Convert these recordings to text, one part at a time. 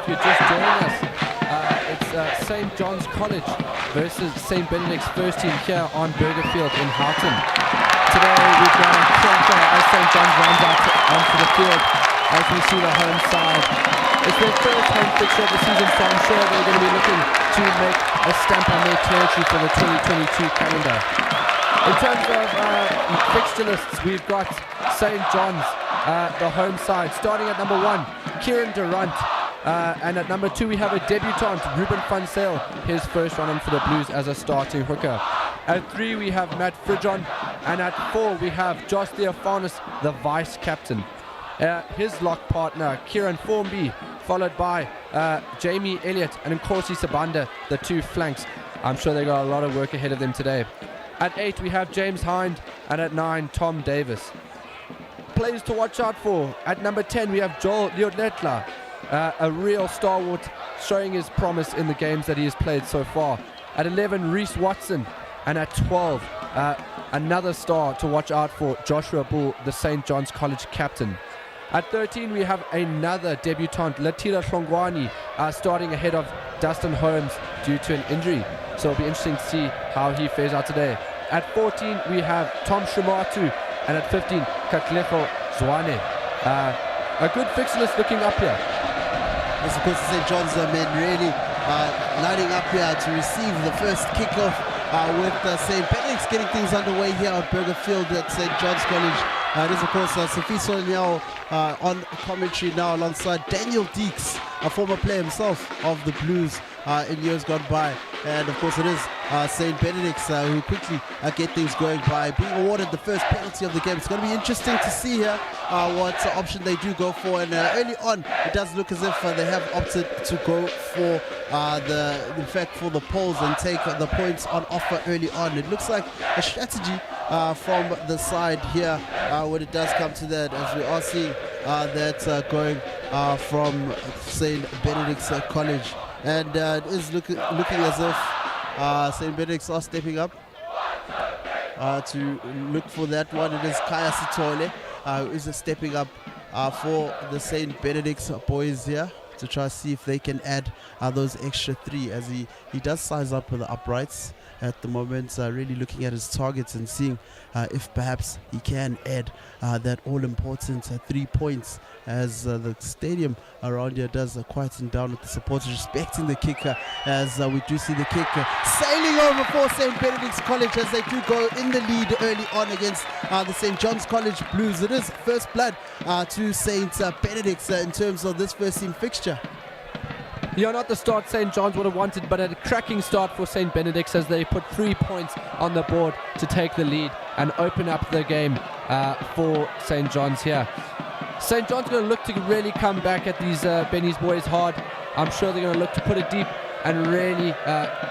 if you're just joining us, it's St. John's College versus St. Benedict's first team here on Burger Field in Houghton. Today we've got a cracker as St. John's runs out onto the field as we see the home side. It's their first home fixture of the season, so I'm sure they're going to be looking to make a stamp on their territory for the 2022 calendar. In terms of fixture lists, we've got St. John's, the home side, starting at number 1, Kieran Durant. And at number 2 we have a debutant, Ruben van Zyl, his first run-in for the Blues as a starting hooker. At 3 we have Matt Fridjon, and at 4 we have Josh Theophanous, the vice captain. His lock partner, Kieran Formby, followed by Jamie Elliott and Nkosi Sabanda, the 2 flanks. I'm sure they got a lot of work ahead of them today. At 8 we have James Hind, and at 9 Tom Davis. Players to watch out for. At number 10 we have Joel Liodletla, a real stalwart, showing his promise in the games that he has played so far. At 11 Reese Watson, and at 12 another star to watch out for, Joshua Bull, the St. John's College captain. At 13 we have another debutant, Latila Hlongwane, starting ahead of Dustin Holmes due to an injury, so it'll be interesting to see how he fares out today. At 14 we have Tom Shumatu, and at 15 Katlefo Zwane. A good fixture list looking up here. Yes, of course, the St. John's men really lining up here to receive the first kickoff with St. Benedict's getting things underway here at Burger Field at St. John's College. It is, of course, Sifiso Nyao on commentary now alongside Daniel Deeks, a former player himself of the Blues in years gone by. And, of course, it is St. Benedict's who quickly get things going by being awarded the first penalty of the game. It's going to be interesting to see here what option they do go for. And early on, it does look as if they have opted to go for for the polls and take the points on offer early on. It looks like a strategy from the side here when it does come to that, as we are seeing that going from St. Benedict's College. And it is looking as if St. Benedict's are stepping up to look for that one. It is Kaya Sitole who is stepping up for the St. Benedict's boys here to try to see if they can add those extra 3, as he does size up with the uprights at the moment, really looking at his targets and seeing if perhaps he can add that all-important 3 points, as the stadium around here does quieten down with the supporters respecting the kicker, as we do see the kicker sailing over for St. Benedict's College as they do go in the lead early on against the St. John's College Blues. It is first blood to St. Benedict's in terms of this first team fixture. Yeah, not the start St. John's would have wanted, but a cracking start for St. Benedict's as they put 3 points on the board to take the lead and open up the game for St. John's here. St. John's going to look to really come back at these Benny's boys hard. I'm sure they're going to look to put it deep and really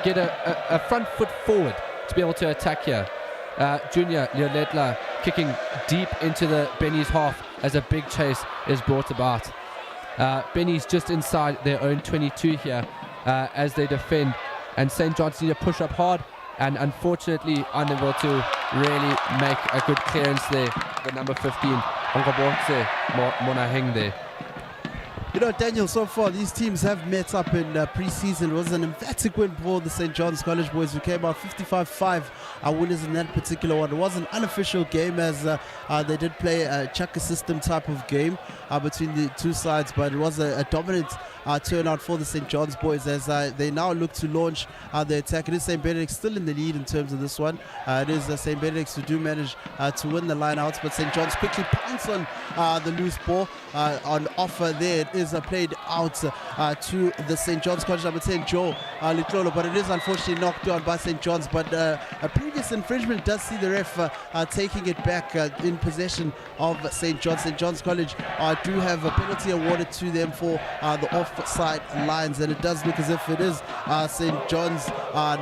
get a front foot forward to be able to attack here. Junior Liodletla kicking deep into the Benny's half as a big chase is brought about. Benny's just inside their own 22 here as they defend, and St. John's need to push up hard and unfortunately unable to really make a good clearance there. The number 15, Ongabotse Monaheng there. You know, Daniel, so far these teams have met up in pre-season. It was an emphatic win for the St. John's College boys, who came out 55-5 winners in that particular one. It was an unofficial game, as they did play a chucker system type of game between the two sides, but it was a dominant turnout for the St. John's boys as they now look to launch the attack. It is St. Benedict's still in the lead in terms of this one. It is St. Benedict's who do manage to win the line-outs, but St. John's quickly pounce on the loose ball on offer there. It is played out to the St. John's College number 10, Joe Litlolo, but it is unfortunately knocked down by St. John's. But a previous infringement does see the ref taking it back in possession of St. John's. St. John's College do have a penalty awarded to them for the offside lines, and it does look as if it is St. John's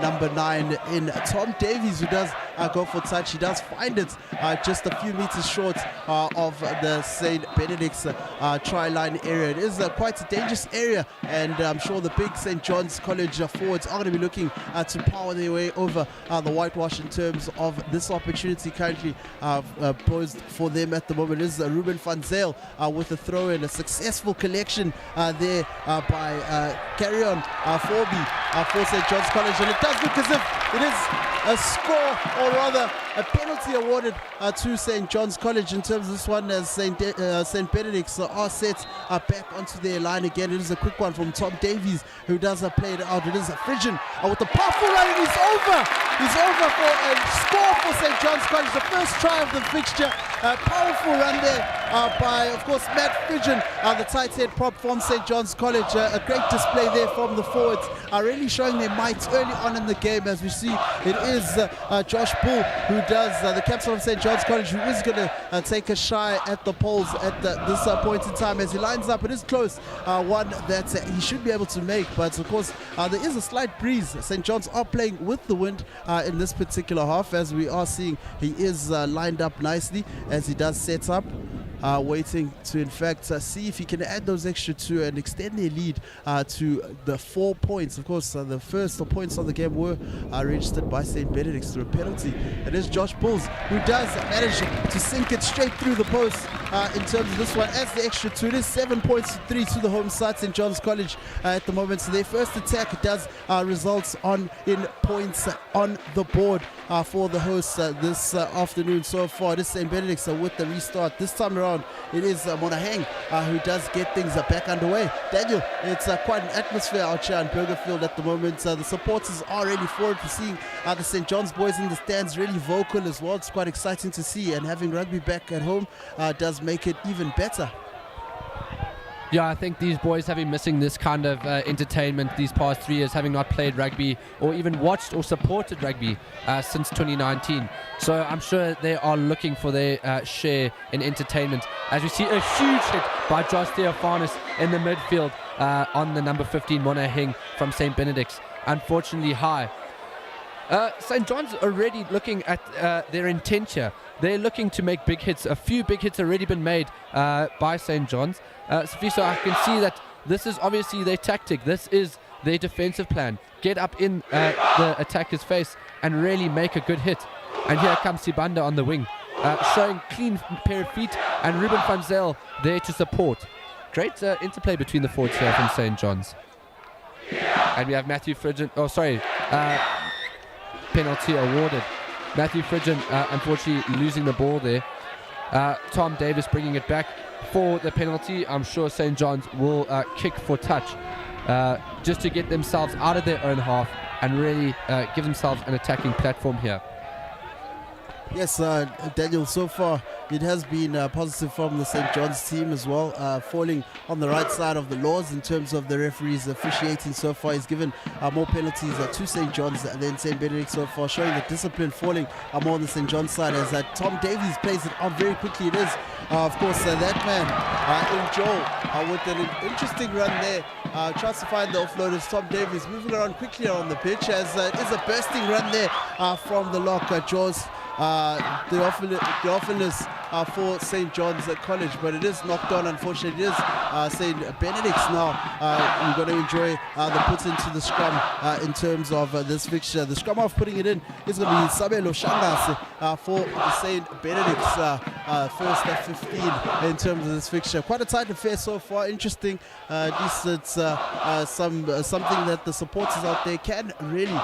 number 9 in Tom Davies who does go for touch. He does find it just a few meters short of the St. Benedicts try line area. It is quite a dangerous area, and I'm sure the big St. John's College forwards are going to be looking to power their way over the whitewash in terms of this opportunity currently posed for them at the moment. It is Ruben van Zyl with a throw in, a successful collection there by Carry On Forby for St. John's College, and it does look as if it is a score, or rather a penalty awarded to St. John's College in terms of this one, as St. Benedicts are set back onto their line again. It is a quick one from Tom Davies, who does play it out. It is a Frisian with a powerful run, and he's over. He's over for a score for St. John's College, the first try of the fixture. A powerful run there by, of course, Matt Frisian, the tight head prop from St. John's College. A great display there from the forwards, really showing their might early on in the game. As we see, it is Josh Bull who does, the captain of St. John's College, who is going to take a shy at the poles at this point in time. As he lines up, it is close, one that he should be able to make, but of course there is a slight breeze. St. John's are playing with the wind in this particular half, as we are seeing he is lined up nicely as he does set up, waiting to in fact see if he can add those extra two and extend their lead to the 4 points. Of course, the first points of the game were registered by St. Benedicts through a penalty. It is Josh Bulls who does manage to sink it straight through the post in terms of this one as the extra two. It is 7 points to 3 to the home side, St. John's College at the moment. So their first attack does result in points on the board for the hosts this afternoon so far. It is St. Benedicts with the restart. This time around, it is Monaheng who does get things back underway. Daniel, it's quite an atmosphere out here in Burgerfield at the moment. The supporters are really for it. We're seeing the St. John's boys in the stands really vocal as well. It's quite exciting to see, and having rugby back at home does make it even better. Yeah, I think these boys have been missing this kind of entertainment these past 3 years, having not played rugby or even watched or supported rugby since 2019. So I'm sure they are looking for their share in entertainment. As we see a huge hit by Josh Theophanus in the midfield on the number 15, Monaheng from St. Benedicts. Unfortunately high. St. John's already looking at their intent here. They're looking to make big hits. A few big hits already been made by St. John's. So I can see that this is obviously their tactic. This is their defensive plan. Get up in the attacker's face and really make a good hit. And here comes Sibanda on the wing, showing clean pair of feet, and Ruben van Zyl there to support. Great interplay between the forwards here from St. John's. And we have Matthew Frisian. Penalty awarded. Matthew Frisian unfortunately losing the ball there. Tom Davis bringing it back for the penalty. I'm sure St. John's will kick for touch just to get themselves out of their own half and really give themselves an attacking platform here. Yes, Daniel, so far it has been positive from the St. John's team as well, falling on the right side of the laws in terms of the referees officiating so far. He's given more penalties to St. John's than St. Benedict so far, showing the discipline falling more on the St. John's side as Tom Davies plays it on very quickly. It is, of course, that man in Joel with an interesting run there. Tries to find the offloaders. Tom Davies moving around quickly on the pitch as it is a bursting run there from the lock. Jaws Theophilus for St. John's College, but it is knocked on. Unfortunately, it is St. Benedict's now. We're going to enjoy the put into the scrum in terms of this fixture. The scrum half putting it in is going to be Sabelo Shangas for St. Benedict's first 15 in terms of this fixture. Quite a tight affair so far. Interesting. At least it's something that the supporters out there can really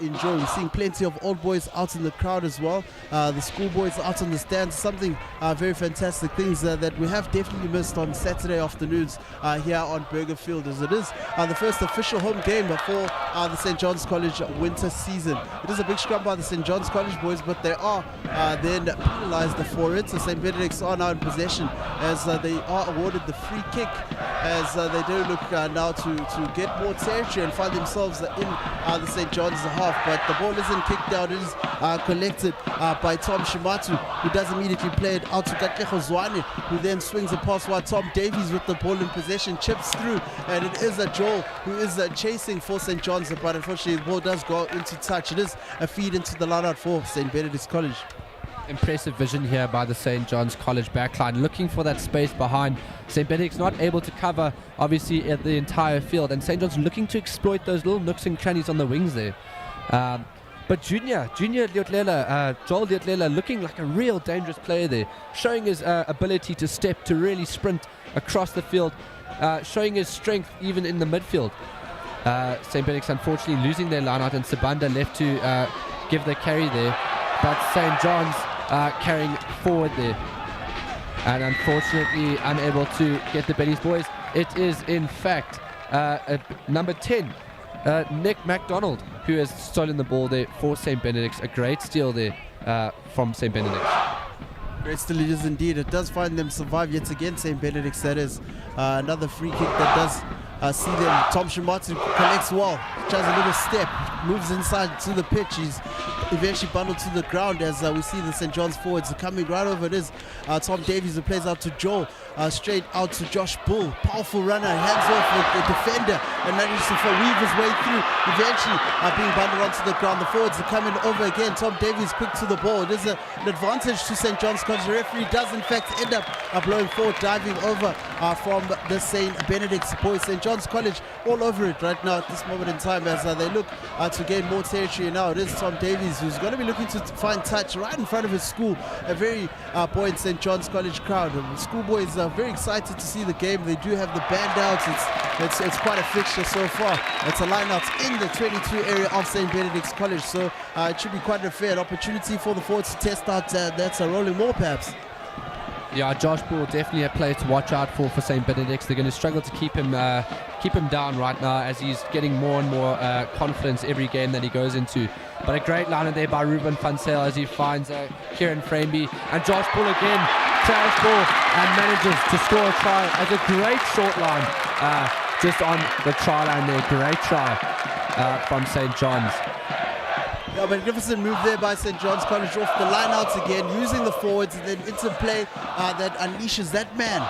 enjoy. We're seeing plenty of old boys out in the crowd as well. The schoolboys out on the stands. Something very fantastic things that we have definitely missed on Saturday afternoons here on Burgerfield, as it is the first official home game for the St. John's College winter season. It is a big scrum by the St. John's College boys, but they are then penalised for it. So St. Benedicts are now in possession as they are awarded the free kick as they do look now to get more territory and find themselves in the St. John's half. But the ball isn't kicked out. It is collected by Tom Shimatu, who does immediately play it out to Katlego Zwane, who then swings a pass while Tom Davies with the ball in possession chips through, and it is a Joel who is chasing for St. John's, but unfortunately the ball does go into touch. It is a feed into the line-out for St. Benedict's College. Impressive vision here by the St. John's College backline, looking for that space behind. St. Benedict's not able to cover, obviously, at the entire field, and St. John's looking to exploit those little nooks and crannies on the wings there. But Junior Liotlela, Joel Liotlela, looking like a real dangerous player there, showing his ability to step, to really sprint across the field, showing his strength even in the midfield. St. Benedict's unfortunately losing their line out, and Sabanda left to give the carry there, but St. John's carrying forward there, and unfortunately unable to get the Benny's boys. It is in fact number 10, Nick MacDonald, who has stolen the ball there for St. Benedict's. A great steal there from St. Benedict's. Great steal it is indeed. It does find them survive yet again, St. Benedict's. That is another free kick that does see them. Tom Shimatu collects well, tries a little step, moves inside to the pitch. He's eventually bundled to the ground as we see the St. John's forwards coming right over. It is Tom Davies who plays out to Joel, straight out to Josh Bull. Powerful runner, hands off the defender and manages to weave his way through. Eventually being bundled onto the ground. The forwards are coming over again. Tom Davies quick to the ball. It is an advantage to St. John's because the referee does in fact end up blowing forward, diving over from the St. Benedict's boys. St. John's College all over it right now at this moment in time as they look to gain more territory. Now it is Tom Davies who's going to be looking to find touch right in front of his school. A very buoyant St. John's College crowd. The schoolboys are very excited to see the game. They do have the band out. It's quite a fixture so far. It's a line out in the 22 area of St. Benedict's College, so it should be quite a fair opportunity for the forwards to test out that's a rolling more perhaps. Yeah, Josh Bull definitely a player to watch out for St. Benedict's. They're going to struggle to keep him down right now as he's getting more and more confidence every game that he goes into. But a great line there by Ruben van Zyl as he finds Kieran Frameby, and Josh Bull again trails ball and manages to score a try as a great short line just on the try line there. Great try from St. John's. Yeah, magnificent move there by St. John's College off the line out again, using the forwards and then into play that unleashes that man,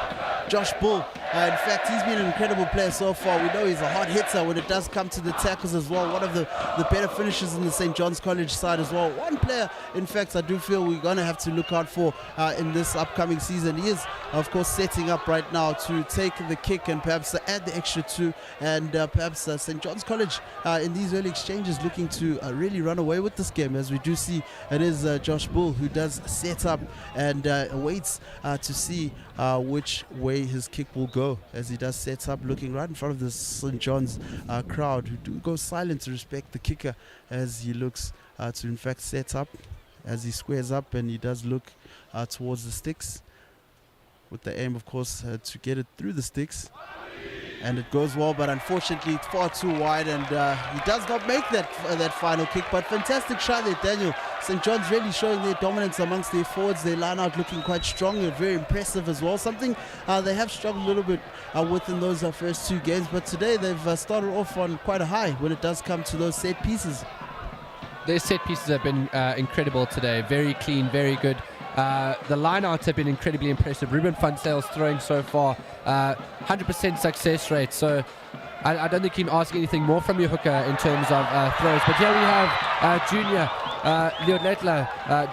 Josh Bull. In fact, he's been an incredible player so far. We know he's a hard hitter when it does come to the tackles as well. One of the better finishers in the St. John's College side as well. One player, in fact, I do feel we're going to have to look out for in this upcoming season. He is, of course, setting up right now to take the kick and perhaps add the extra two. And perhaps St. John's College in these early exchanges looking to really run away with this game, as we do see it is Josh Bull who does set up and waits to see which way his kick will go, as he does set up, looking right in front of the St. John's crowd, who do go silent to respect the kicker as he looks to in fact set up, as he squares up and he does look towards the sticks with the aim, of course, to get it through the sticks. And it goes well, but unfortunately it's far too wide, and he does not make that final kick. But fantastic shot there, Daniel. St. John's really showing their dominance amongst their forwards. Their line out looking quite strong and very impressive as well. Something they have struggled a little bit with in those first two games, but today they've started off on quite a high when it does come to those set pieces. Their set pieces have been incredible today. Very clean, very good. The line-outs have been incredibly impressive. Ruben van Zyl's throwing so far 100% success rate, so I don't think you can ask anything more from your hooker in terms of throws. But here we have Junior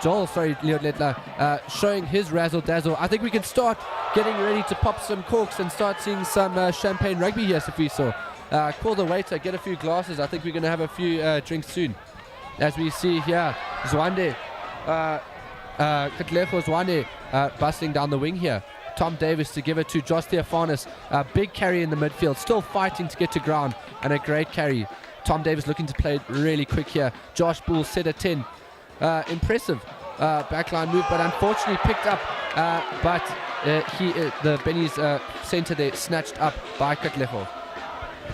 Joel Liotlela showing his razzle-dazzle. I think we can start getting ready to pop some corks and start seeing some champagne rugby here, Sifiso. Call the waiter, get a few glasses. I think we're going to have a few drinks soon. As we see here, Zwande, Katlego Zwane bustling down the wing here. Tom Davis to give it to Josh Theophanous. Big carry in the midfield, still fighting to get to ground, and a great carry. Tom Davis looking to play it really quick here. Josh Bull set a 10. Impressive backline move, but unfortunately picked up. But the Benny's centre there snatched up by Katlego.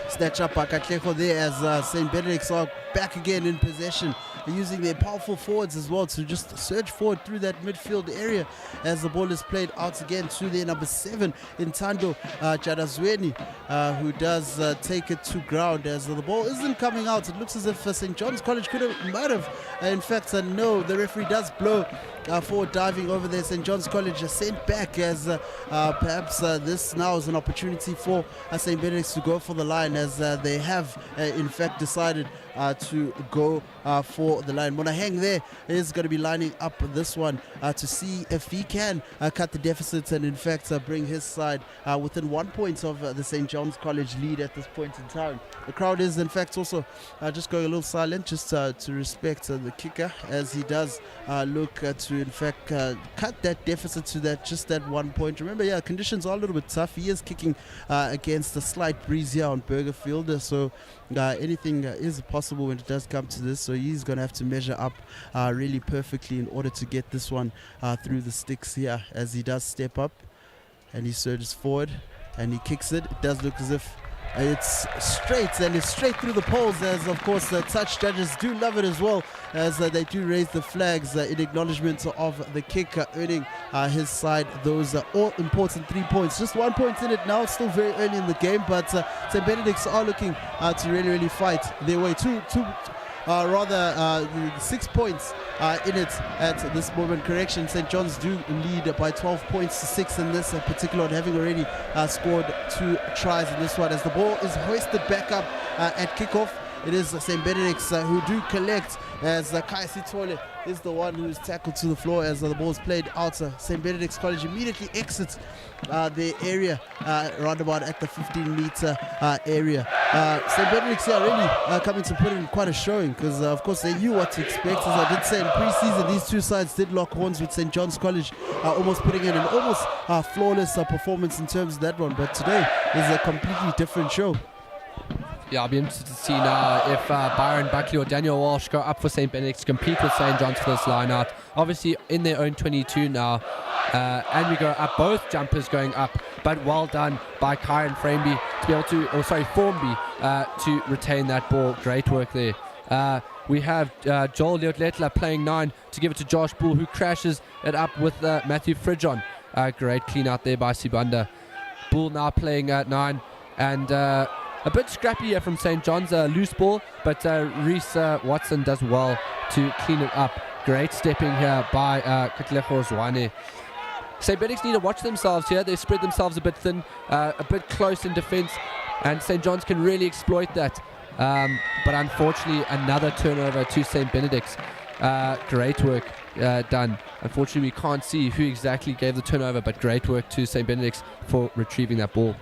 Snatch up by Katlego there as St. Benedict's are back again in possession using their powerful forwards as well to just surge forward through that midfield area as the ball is played out again to their number 7 in Tando Jadazweni, who does take it to ground as the ball isn't coming out. It looks as if St. John's College might have, in fact, no, the referee does blow forward diving over there. St. John's College sent back as perhaps this now is an opportunity for St. Benedicts to go for the line, as they have in fact decided to go for the line. Monaheng there is going to be lining up this one to see if he can cut the deficit and in fact bring his side within 1 point of the St. John's College lead at this point in time. The crowd is in fact also just going a little silent, just to respect the kicker, as he does look to in fact cut that deficit to that 1 point. Remember, conditions are a little bit tough. He is kicking against a slight breeze here on Burgerfield, so anything is possible when it does come to this. So he's going to have to measure up really perfectly in order to get this one through the sticks here, as he does step up and he surges forward and he kicks it. It does look as if it's straight, and it's straight through the poles, as of course the touch judges do love it as well, as they do raise the flags in acknowledgement of the kick, earning his side those all important 3 points. Just 1 point in it now. It's still very early in the game, but St. Benedicts are looking to really fight their way to 6 points in it at this moment. Correction, St. John's do lead by 12 points to 6 in this particular one, having already scored 2 tries in this one, as the ball is hoisted back up at kickoff. It is St. Benedicts who do collect, as Kai Sitole is the one who's tackled to the floor as the ball is played out. St. Benedict's College immediately exits the area roundabout at the 15-meter area. St. Benedicts are really coming to put in quite a showing, because of course they knew what to expect. As I did say in pre-season, these two sides did lock horns with St. John's College, almost putting in an almost flawless performance in terms of that one. But today is a completely different show. Yeah, I'll be interested to see now if Byron Buckley or Daniel Walsh go up for St. Benedicts, compete with St. John's for this line out. Obviously in their own 22 now, and we go up, both jumpers going up, but well done by Kai and Formby to be able to, to retain that ball. Great work there. We have Joel Leotletla playing 9 to give it to Josh Bull, who crashes it up with Matthew Fridjon. Great clean out there by Sibanda. Bull now playing at 9, and a bit scrappy here from St. John's, loose ball, but Reese Watson does well to clean it up. Great stepping here by Katlego Zwane. St. Benedicts need to watch themselves here. They spread themselves a bit thin, a bit close in defence, and St. John's can really exploit that. But unfortunately, another turnover to St. Benedicts. Great work done. Unfortunately, we can't see who exactly gave the turnover, but great work to St. Benedicts for retrieving that ball.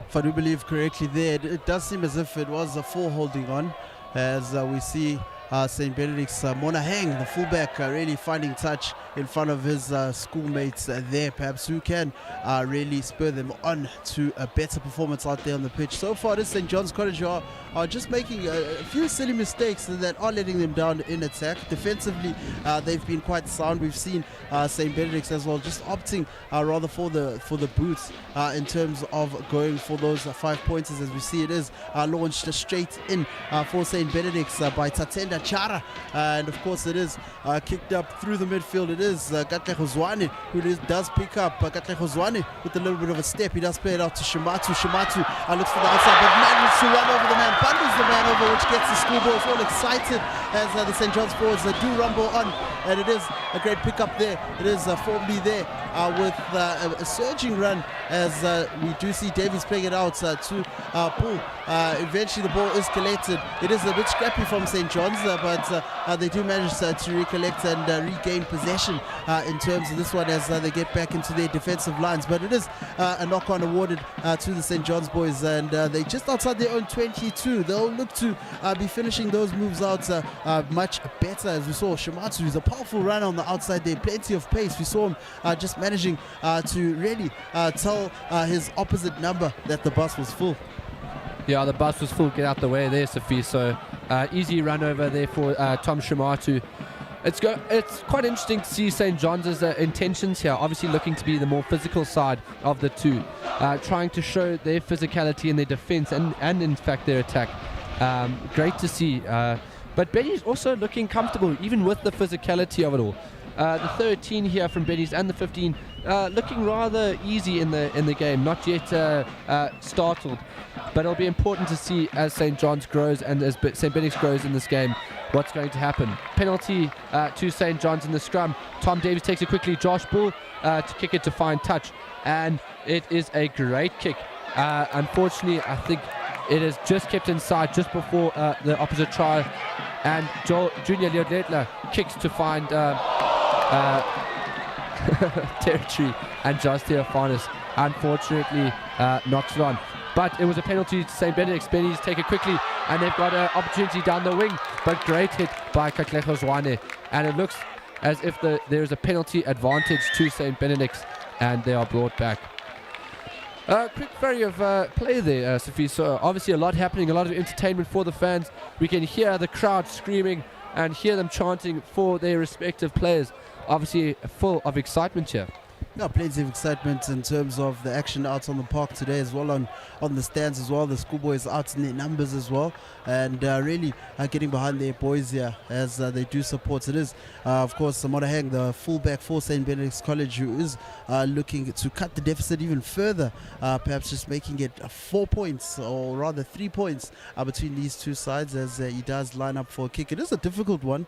If I do believe correctly there, it does seem as if it was a 4 holding on, as we see St. Benedict's Monaheng, the fullback, really finding touch in front of his schoolmates there, perhaps, who can really spur them on to a better performance out there on the pitch. So far, this St. John's College are just making a few silly mistakes that are letting them down in attack. Defensively, they've been quite sound. We've seen St. Benedict's as well just opting rather for the boots in terms of going for those 5 pointers, as we see it is launched straight in for St. Benedict's by Tatenda Chara, and of course it is kicked up through the midfield. It is Katlego Zwane who does pick up. Katlego Zwane with a little bit of a step. He does play it out to Shimatu. Shimatu looks for the outside, but manages to run over the man, bundles the man over, which gets the schoolboys all excited as the St. John's forwards do rumble on, and it is a great pickup there. It is Formby there with a surging run, as we do see Davies playing it out to Pool. Eventually the ball is collected. It is a bit scrappy from St. John's, but they do manage to recollect and regain possession in terms of this one, as they get back into their defensive lines. But it is a knock-on awarded to the St. John's boys, and they just outside their own 22. They'll look to be finishing those moves out much better, as we saw Shimatu, who's a powerful runner on the outside there, plenty of pace. We saw him just managing to really tell his opposite number that the bus was full. Yeah, the bus was full. Get out the way there, Sophie. So easy run over there for Tom Shimatu. It's quite interesting to see St. John's intentions here, obviously looking to be the more physical side of the two, trying to show their physicality in their defense and in fact their attack. Great to see. But Benny's also looking comfortable, even with the physicality of it all. The 13 here from Benny's and the 15 looking rather easy in the game, not yet startled. But it'll be important to see as St. John's grows and as St. Benedicts grows in this game what's going to happen. Penalty to St. John's in the scrum. Tom Davies takes it quickly. Josh Bull to kick it to find touch. And it is a great kick. Unfortunately, I think it is just kept inside just before the opposite try. And Junior Leodletler kicks to find territory, and Josh Theophanous unfortunately knocks it on. But it was a penalty to St. Benedicts. Benny's take it quickly, and they've got an opportunity down the wing, but great hit by Katlego Zwane, and it looks as if there is a penalty advantage to St. Benedicts, and they are brought back. Quick flurry of play there, Sophie. So obviously a lot happening, a lot of entertainment for the fans. We can hear the crowd screaming and hear them chanting for their respective players. Obviously full of excitement here. Yeah, plenty of excitement in terms of the action out on the park today as well, on the stands as well. The schoolboys out in their numbers as well, and really getting behind their boys here as they do support. It is, of course, Monahang, the fullback for St. Benedict's College, who is looking to cut the deficit even further, perhaps just making it 4 points, or rather 3 points between these two sides as he does line up for a kick. It is a difficult one,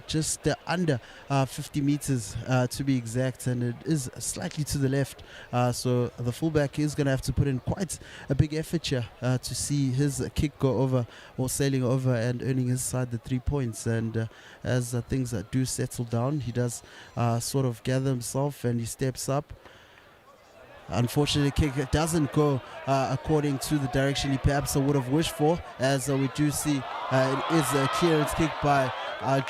just under 50 meters to be exact, and it is slightly to the left, so the fullback is going to have to put in quite a big effort here to see his kick go over, or sailing over and earning his side the 3 points. And as things do settle down, he does sort of gather himself and he steps up. Unfortunately, the kick doesn't go according to the direction he perhaps would have wished for, as we do see it is a clearance kick by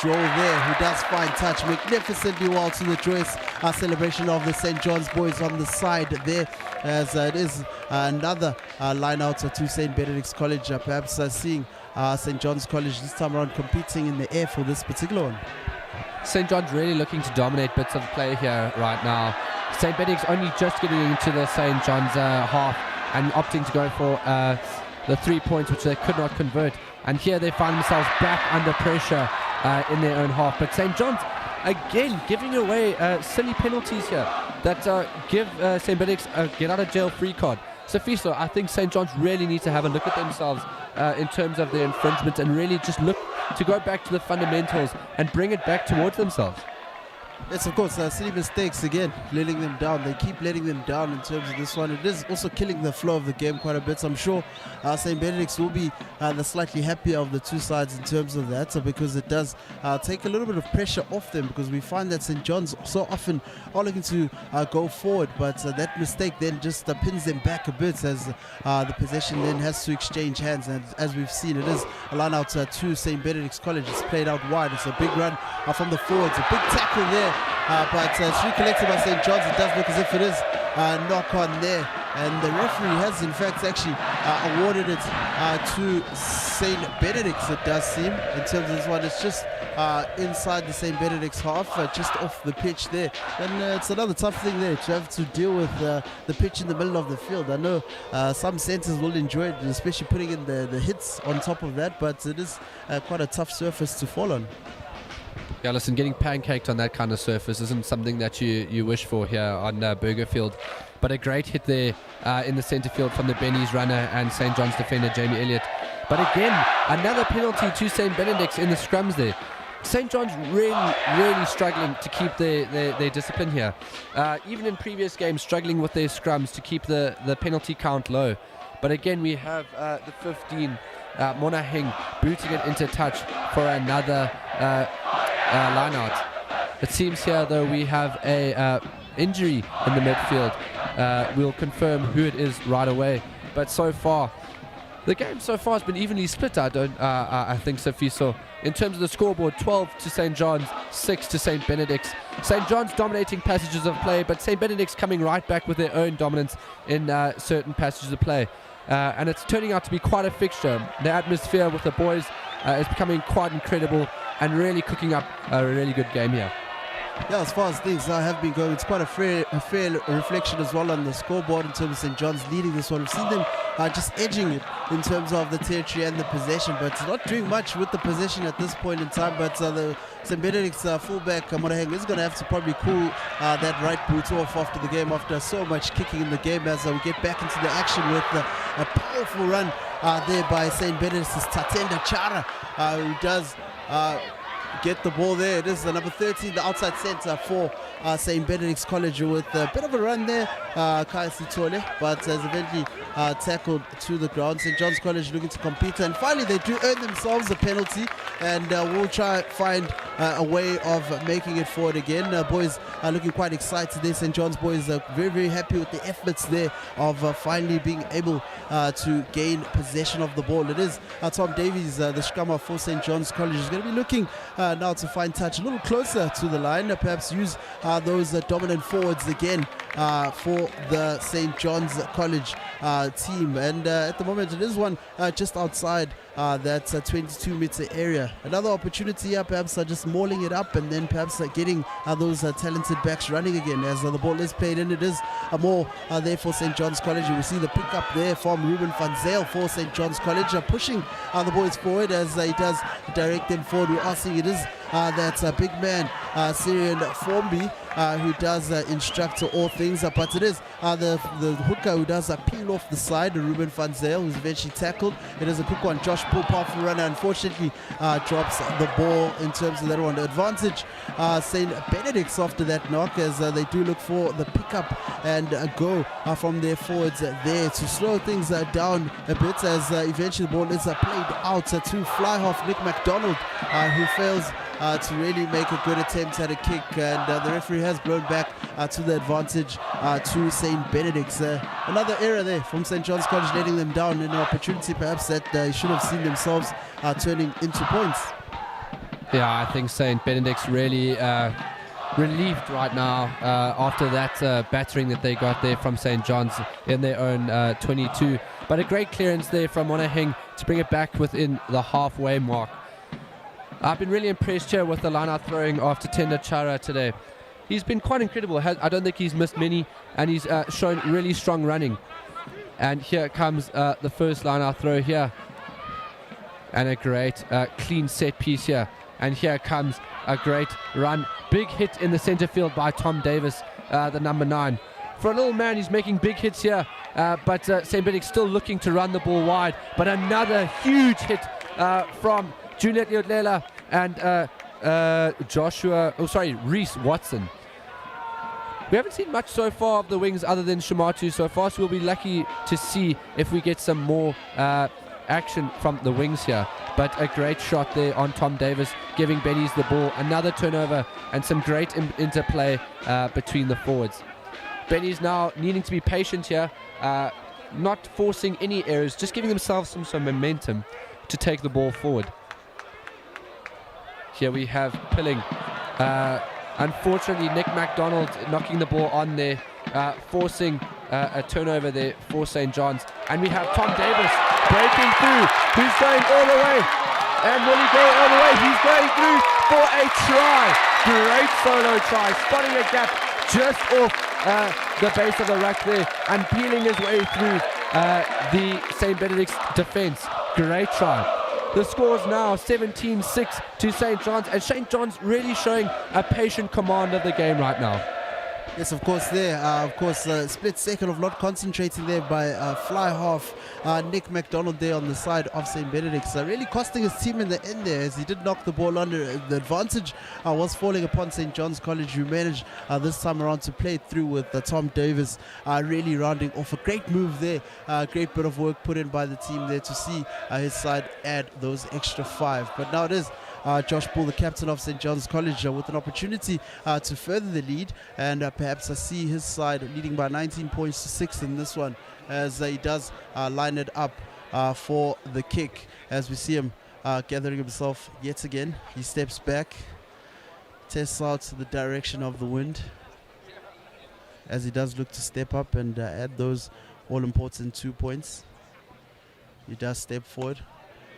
Joel there, who does find touch magnificently well to the Joyce celebration of the St. John's boys on the side there, as it is another line out to St. Benedict's College, perhaps seeing St. John's College this time around competing in the air for this particular one. St. John's really looking to dominate bits of play here right now. St. Benedict's only just getting into the St. John's half and opting to go for the 3 points, which they could not convert. And here they find themselves back under pressure in their own half. But St. John's, again, giving away silly penalties here that give St. Benedict's a get-out-of-jail-free card. So, Fiso, I think St. John's really need to have a look at themselves in terms of their infringement, and really just look to go back to the fundamentals and bring it back towards themselves. Yes, of course, silly mistakes again, letting them down. They keep letting them down in terms of this one. It is also killing the flow of the game quite a bit. So I'm sure St. Benedict's will be the slightly happier of the two sides in terms of that, because it does take a little bit of pressure off them, because we find that St. John's so often are looking to go forward, but that mistake then just pins them back a bit, as the possession then has to exchange hands. And as we've seen, it is a line out to St. Benedict's College. It's played out wide. It's a big run from the forwards, a big tackle there. But it's recollected by St. John's. It does look as if it is a knock on there, and the referee has in fact actually awarded it to St. Benedict's, it does seem, in terms of this one. It's just inside the St. Benedict's half, just off the pitch there. And it's another tough thing there to have to deal with the pitch in the middle of the field. I know some centres will enjoy it, especially putting in the hits on top of that, but it is quite a tough surface to fall on. Yeah, listen, getting pancaked on that kind of surface isn't something that you wish for here on Burgerfield. But a great hit there in the centre field from the Benny's runner and St. John's defender, Jamie Elliott. But again, another penalty to St. Benedict's in the scrums there. St. John's really struggling to keep their discipline here. Even in previous games, struggling with their scrums to keep the penalty count low. But again, we have the 15, Monahing, booting it into touch for another line out. It seems here, though, we have a injury in the midfield. We'll confirm who it is right away. But so far, the game so far has been evenly split. I think, Sophie. So in terms of the scoreboard, 12 to St. John's, 6 to St. Benedict's. St. John's dominating passages of play, but St. Benedict's coming right back with their own dominance in certain passages of play. And it's turning out to be quite a fixture. The atmosphere with the boys is becoming quite incredible and really cooking up a really good game here. Yeah, as far as things have been going, it's quite a fair reflection as well on the scoreboard in terms of St. John's leading this one. We've seen them just edging it in terms of the territory and the possession, but not doing much with the possession at this point in time. But the St. Benedict's fullback Moraheng is going to have to probably cool that right boot off after the game, after so much kicking in the game, as we get back into the action with a powerful run there by St. Benedict's Tatenda Chara, who does get the ball there. It is the number 13, the outside centre for St. Benedict's College, with a bit of a run there, Kai Sitole, but has eventually tackled to the ground. St. John's College looking to compete, and finally they do earn themselves a penalty, and we'll try find a way of making it forward again. Boys are looking quite excited there. St. John's boys are very, very happy with the efforts there of finally being able to gain possession of the ball. It is Tom Davies, the scrummer for St. John's College, is going to be looking now to find touch a little closer to the line, perhaps use those dominant forwards again for the St. John's College team. And at the moment it is one just outside that 22-meter area. Another opportunity here, perhaps just mauling it up, and then perhaps getting those talented backs running again as the ball is played in. It is more there for St. John's College. We see the pick up there from Ruben van Zyl for St. John's College, pushing the boys forward as he does direct them forward. We are seeing it is that big man Syrian Formby who does instruct all things, but it is the hooker who does peel off the side, Ruben van Zyl, who's eventually tackled. It is a quick one. Josh Poole, powerful runner, unfortunately drops the ball in terms of that one. The advantage St. Benedict's after that knock, as they do look for the pickup and go from their forwards there to slow things down a bit, as eventually the ball is played out to fly half Nick MacDonald, who fails to really make a good attempt at a kick, and the referee has blown back to the advantage to St. Benedict's. Another error there from St. John's College, letting them down in an opportunity perhaps that they should have seen themselves turning into points. Yeah, I think St. Benedict's really relieved right now after that battering that they got there from St. John's in their own 22. But a great clearance there from Monaghan to bring it back within the halfway mark. I've been really impressed here with the line-out throwing after Tenda Chara today. He's been quite incredible. I don't think he's missed many, and he's shown really strong running. And here comes the first line-out throw here. And a great clean set piece here. And here comes a great run. Big hit in the center field by Tom Davis, the number 9. For a little man, he's making big hits here, but St. Benedict's still looking to run the ball wide. But another huge hit from Juliet Leotlela and Reese Watson. We haven't seen much so far of the wings other than Shimatu so far, so we'll be lucky to see if we get some more action from the wings here. But a great shot there on Tom Davis, giving Benny's the ball. Another turnover and some great interplay between the forwards. Benny's now needing to be patient here, not forcing any errors, just giving themselves some momentum to take the ball forward. Here we have Pilling. Unfortunately, Nick MacDonald knocking the ball on there, forcing a turnover there for St. John's. And we have Tom Davis breaking through. He's going all the way. And will he go all the way? He's going through for a try. Great solo try, spotting a gap just off the base of the ruck there and peeling his way through the St. Benedict's defense. Great try. The score is now 17-6 to St. John's, and St. John's really showing a patient command of the game right now. Yes, of course, there. Split second of not concentrating there by fly half Nick MacDonald there on the side of St. Benedict's. Really costing his team in the end there, as he did knock the ball under. The advantage was falling upon St. John's College, who managed this time around to play it through with Tom Davis really rounding off. A great move there. Great bit of work put in by the team there to see his side add those extra 5. But now it is Josh Poole, the captain of St. John's College, with an opportunity to further the lead, and perhaps see his side leading by 19 points to 6 in this one, as he does line it up for the kick. As we see him gathering himself yet again, he steps back, tests out the direction of the wind, as he does look to step up and add those all-important 2 points. He does step forward.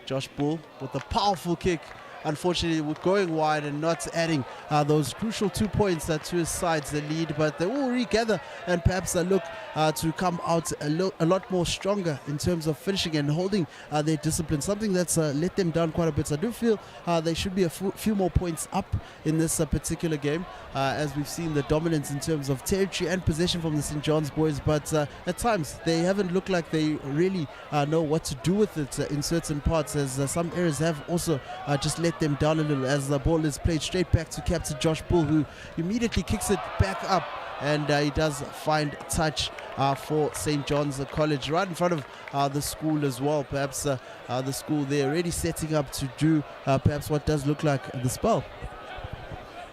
Josh Poole with a powerful kick unfortunately, with going wide and not adding those crucial 2 points to his side's lead. But they will regather and perhaps look to come out a lot more stronger in terms of finishing and holding their discipline, something that's let them down quite a bit. So I do feel they should be a few more points up in this particular game, as we've seen the dominance in terms of territory and possession from the St. John's boys. But at times they haven't looked like they really know what to do with it in certain parts, as some areas have also just let them down a little, as the ball is played straight back to captain Josh Bull, who immediately kicks it back up, and he does find touch for St. John's College right in front of the school as well. Perhaps the school there already setting up to do perhaps what does look like the spell.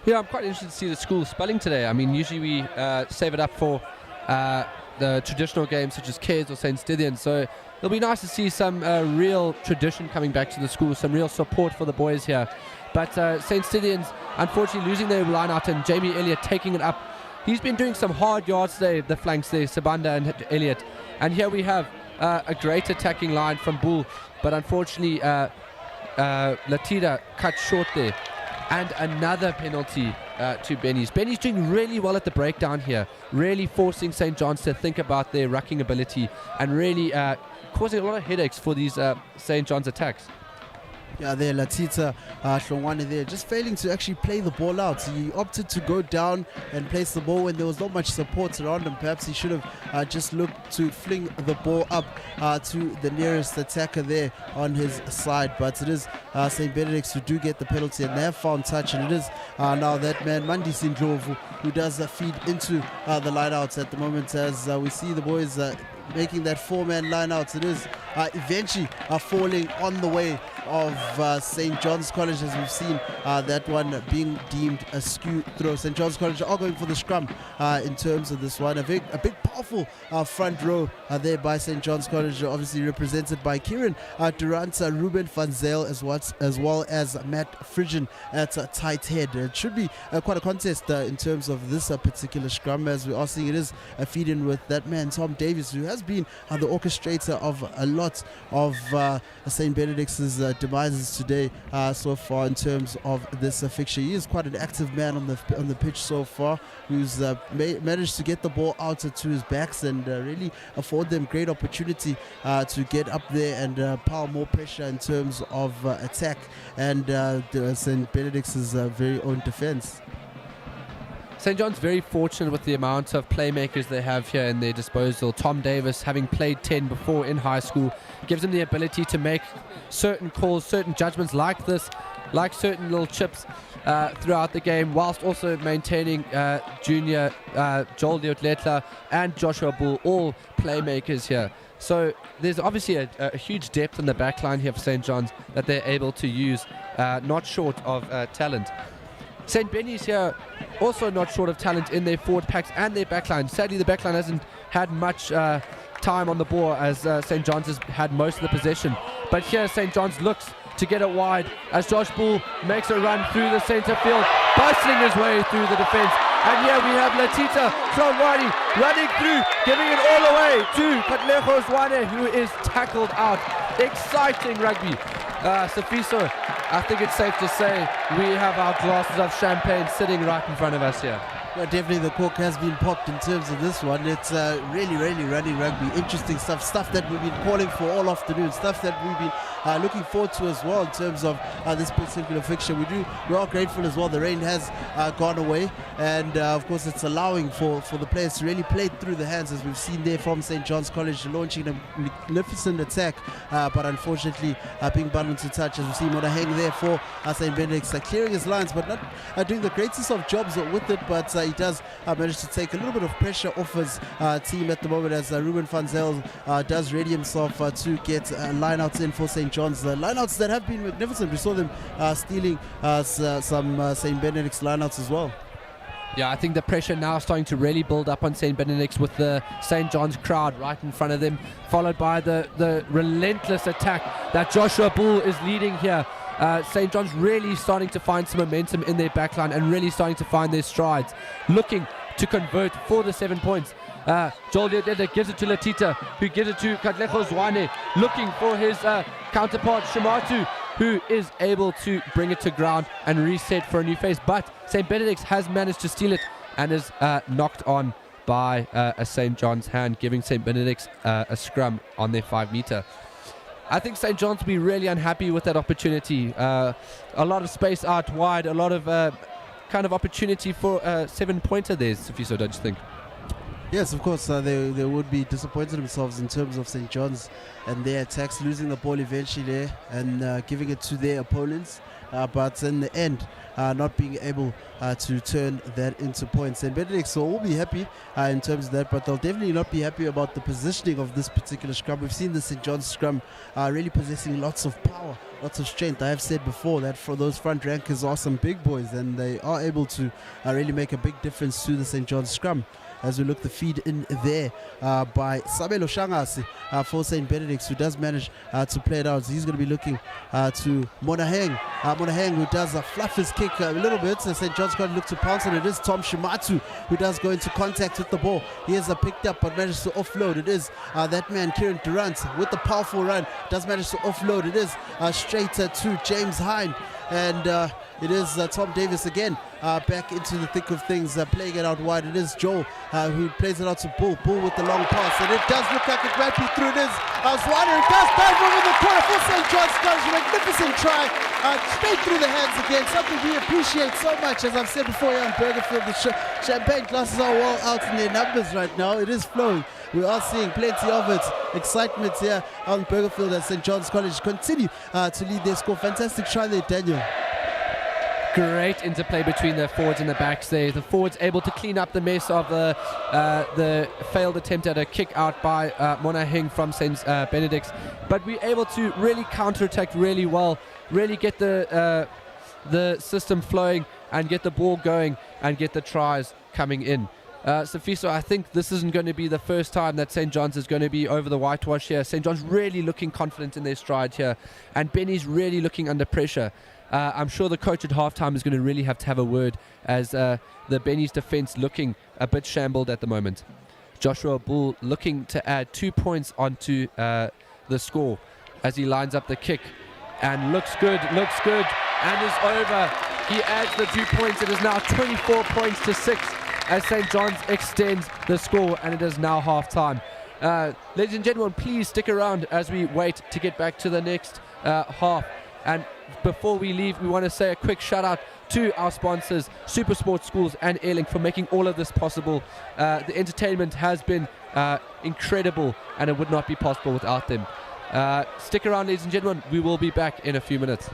Yeah, I'm quite interested to see the school spelling today. I mean, usually we save it up for the traditional games such as Cairns or St. Stithians, so it'll be nice to see some real tradition coming back to the school, some real support for the boys here. But St. Stithians, unfortunately, losing their line out, and Jamie Elliott taking it up. He's been doing some hard yards today, the flanks there, Sabanda and Elliott. And here we have a great attacking line from Bull, but unfortunately Latita cut short there. And another penalty to Benny's. Benny's doing really well at the breakdown here, really forcing St. John's to think about their rucking ability and really causing a lot of headaches for these St. John's attacks. Yeah, there, Latita Hlongwane there, just failing to actually play the ball out. He opted to go down and place the ball when there was not much support around him. Perhaps he should have just looked to fling the ball up to the nearest attacker there on his side. But it is St. Benedicts who do get the penalty, and they have found touch. And it is now that man, Mandi Sindlovu, who does feed into the lineouts at the moment, as we see the boys making that four-man line-out. It is eventually falling on the way of St. John's College, as we've seen that one being deemed a skew throw. St. John's College are going for the scrum in terms of this one. A big powerful front row there by St. John's College, obviously represented by Kieran Durant, Ruben van Zyl, as well as Matt Fridgen at tight head. It should be quite a contest in terms of this particular scrum, as we are seeing it is a feed-in with that man Tom Davis, who has been the orchestrator of a lot of St. Benedict's demises today so far in terms of this fixture. He is quite an active man on the pitch so far, who's managed to get the ball out to his backs and really afford them great opportunity to get up there and pile more pressure in terms of attack and St. Benedict's very own defense. St. John's very fortunate with the amount of playmakers they have here in their disposal. Tom Davis, having played 10 before in high school, gives him the ability to make certain calls, certain judgments like this, like certain little chips throughout the game, whilst also maintaining junior Joel Leotletla and Joshua Bull, all playmakers here. So there's obviously a huge depth in the back line here for St. John's that they're able to use, not short of talent. St. Benny's here also not short of talent in their forward packs and their backline. Sadly, the backline hasn't had much time on the ball, as St. John's has had most of the possession. But here St. John's looks to get it wide as Josh Bull makes a run through the centre field, bustling his way through the defence. And here we have Latita Hlongwane running through, giving it all away to Katlego Zwane, who is tackled out. Exciting rugby. Safiso, I think it's safe to say we have our glasses of champagne sitting right in front of us here. Yeah, definitely the cork has been popped in terms of this one. It's really running rugby. Interesting stuff that we've been calling for all afternoon, stuff that we've been looking forward to as well in terms of this particular fixture. We are grateful as well. The rain has gone away, and of course it's allowing for the players to really play through the hands, as we've seen there from St. John's College, launching a magnificent attack, but unfortunately being bundled to touch, as we see Mona hang there for St. Benedict's, clearing his lines, but not doing the greatest of jobs with it. But he does manage to take a little bit of pressure off his team at the moment, as Ruben van Zyl does ready himself to get lineouts in for St. John's. Lineouts that have been magnificent. We saw them stealing some St. Benedict's lineouts as well. Yeah, I think the pressure now is starting to really build up on St. Benedict's, with the St. John's crowd right in front of them, followed by the relentless attack that Joshua Bull is leading here. St. John's really starting to find some momentum in their backline and really starting to find their strides, looking to convert for the 7 points. Joel Leotletla gives it to Latita, who gives it to Katlego Zwane, looking for his counterpart Shimatu, who is able to bring it to ground and reset for a new phase. But St. Benedict's has managed to steal it and is knocked on by a St. John's hand, giving St. Benedict's a scrum on their 5 meter. I think St. John's will be really unhappy with that opportunity. A lot of space out wide, a lot of kind of opportunity for a 7-pointer there, Sifiso, don't you think? Yes, of course, they would be disappointed themselves in terms of St. John's and their attacks, losing the ball eventually there and giving it to their opponents. But in the end, not being able to turn that into points. And Benedicts will be happy in terms of that, but they'll definitely not be happy about the positioning of this particular scrum. We've seen the St. John's scrum really possessing lots of power, lots of strength. I have said before that for those front rankers are some big boys, and they are able to really make a big difference to the St. John's scrum. As we look the feed in there by Sabelo Shangasi for St. Benedict's, who does manage to play it out. So he's going to be looking to Monaheng. Monaheng, who does fluff his kick a little bit. So St. John's going to look to pounce on it. It is Tom Shimatu who does go into contact with the ball. He is picked up but manages to offload. It is that man, Kieran Durant, with the powerful run, does manage to offload. It is straight to James Hind. And it is Tom Davis again back into the thick of things, playing it out wide. It is Joel who plays it out to Bull. Bull with the long pass, and it does look like it might be through. It is Swanner. It does dive over the corner for St. John's. Does a magnificent try, straight through the hands again. Something we appreciate so much, as I've said before here on Burgerfield. The champagne glasses are well out in their numbers right now. It is flowing. We are seeing plenty of it. Excitement here on Burgerfield as St. John's College continue to lead their score. Fantastic try there, Daniel. Great interplay between the forwards and the backs there. The forwards able to clean up the mess of the failed attempt at a kick out by Monaheng from St. Benedict's. But we're able to really counter-attack really well, really get the system flowing and get the ball going and get the tries coming in. Sifiso, I think this isn't going to be the first time that St. John's is going to be over the whitewash here. St. John's really looking confident in their stride here, and Benny's really looking under pressure. I'm sure the coach at halftime is going to really have to have a word, as the Benny's defense looking a bit shambled at the moment. Joshua Bull looking to add 2 points onto the score as he lines up the kick, and looks good, and is over. He adds the 2 points. It is now 24 points to 6 as St. John's extends the score, and it is now half-time. Ladies and gentlemen, please stick around as we wait to get back to the next half. And before we leave, we want to say a quick shout-out to our sponsors, Super Sports Schools and Airlink, for making all of this possible. The entertainment has been incredible, and it would not be possible without them. Stick around, ladies and gentlemen. We will be back in a few minutes.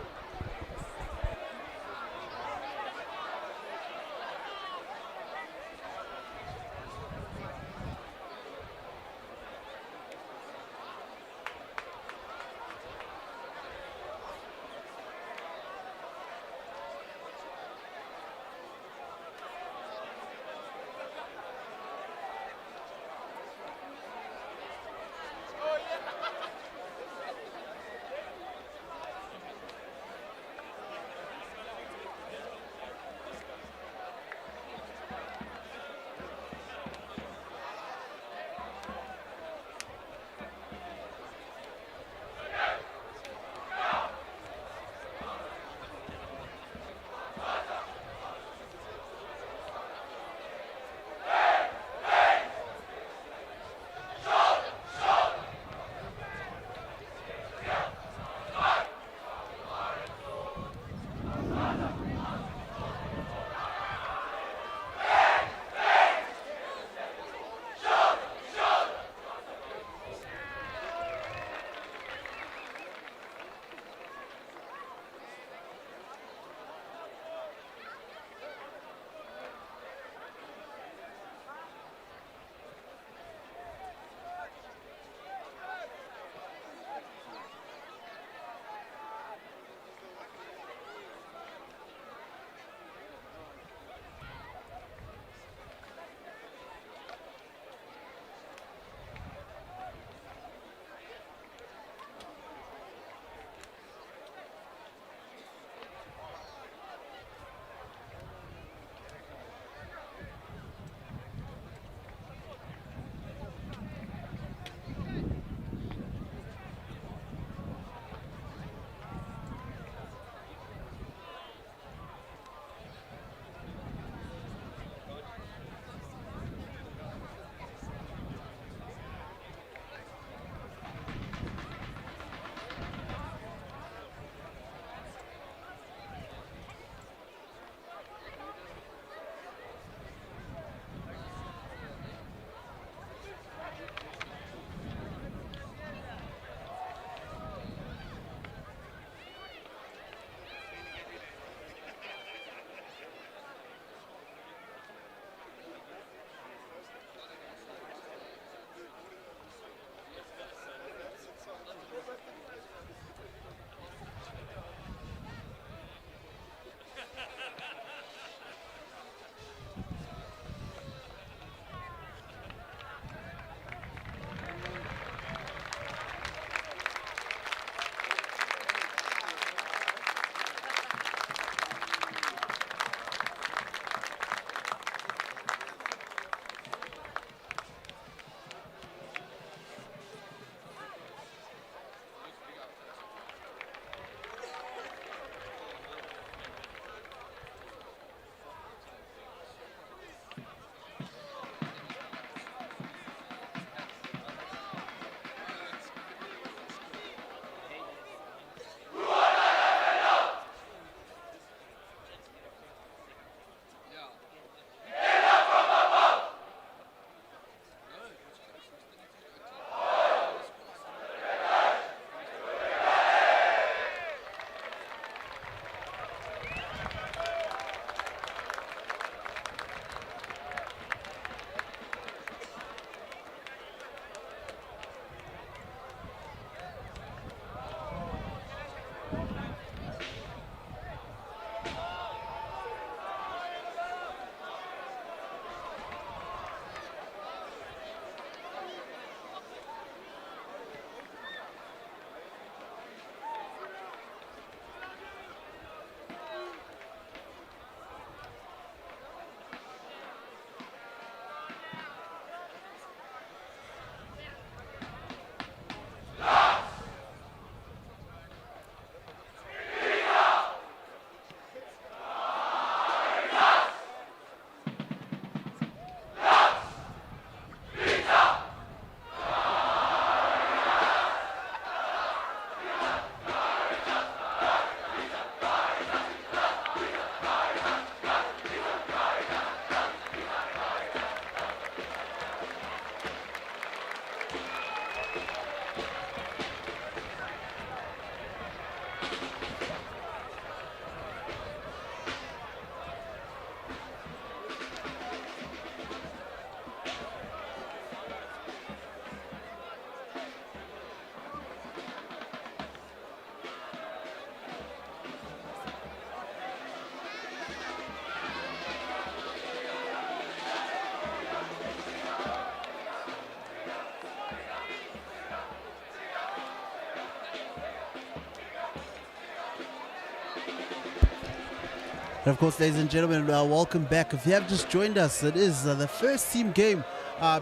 And of course, ladies and gentlemen, welcome back. If you have just joined us, it is the first team game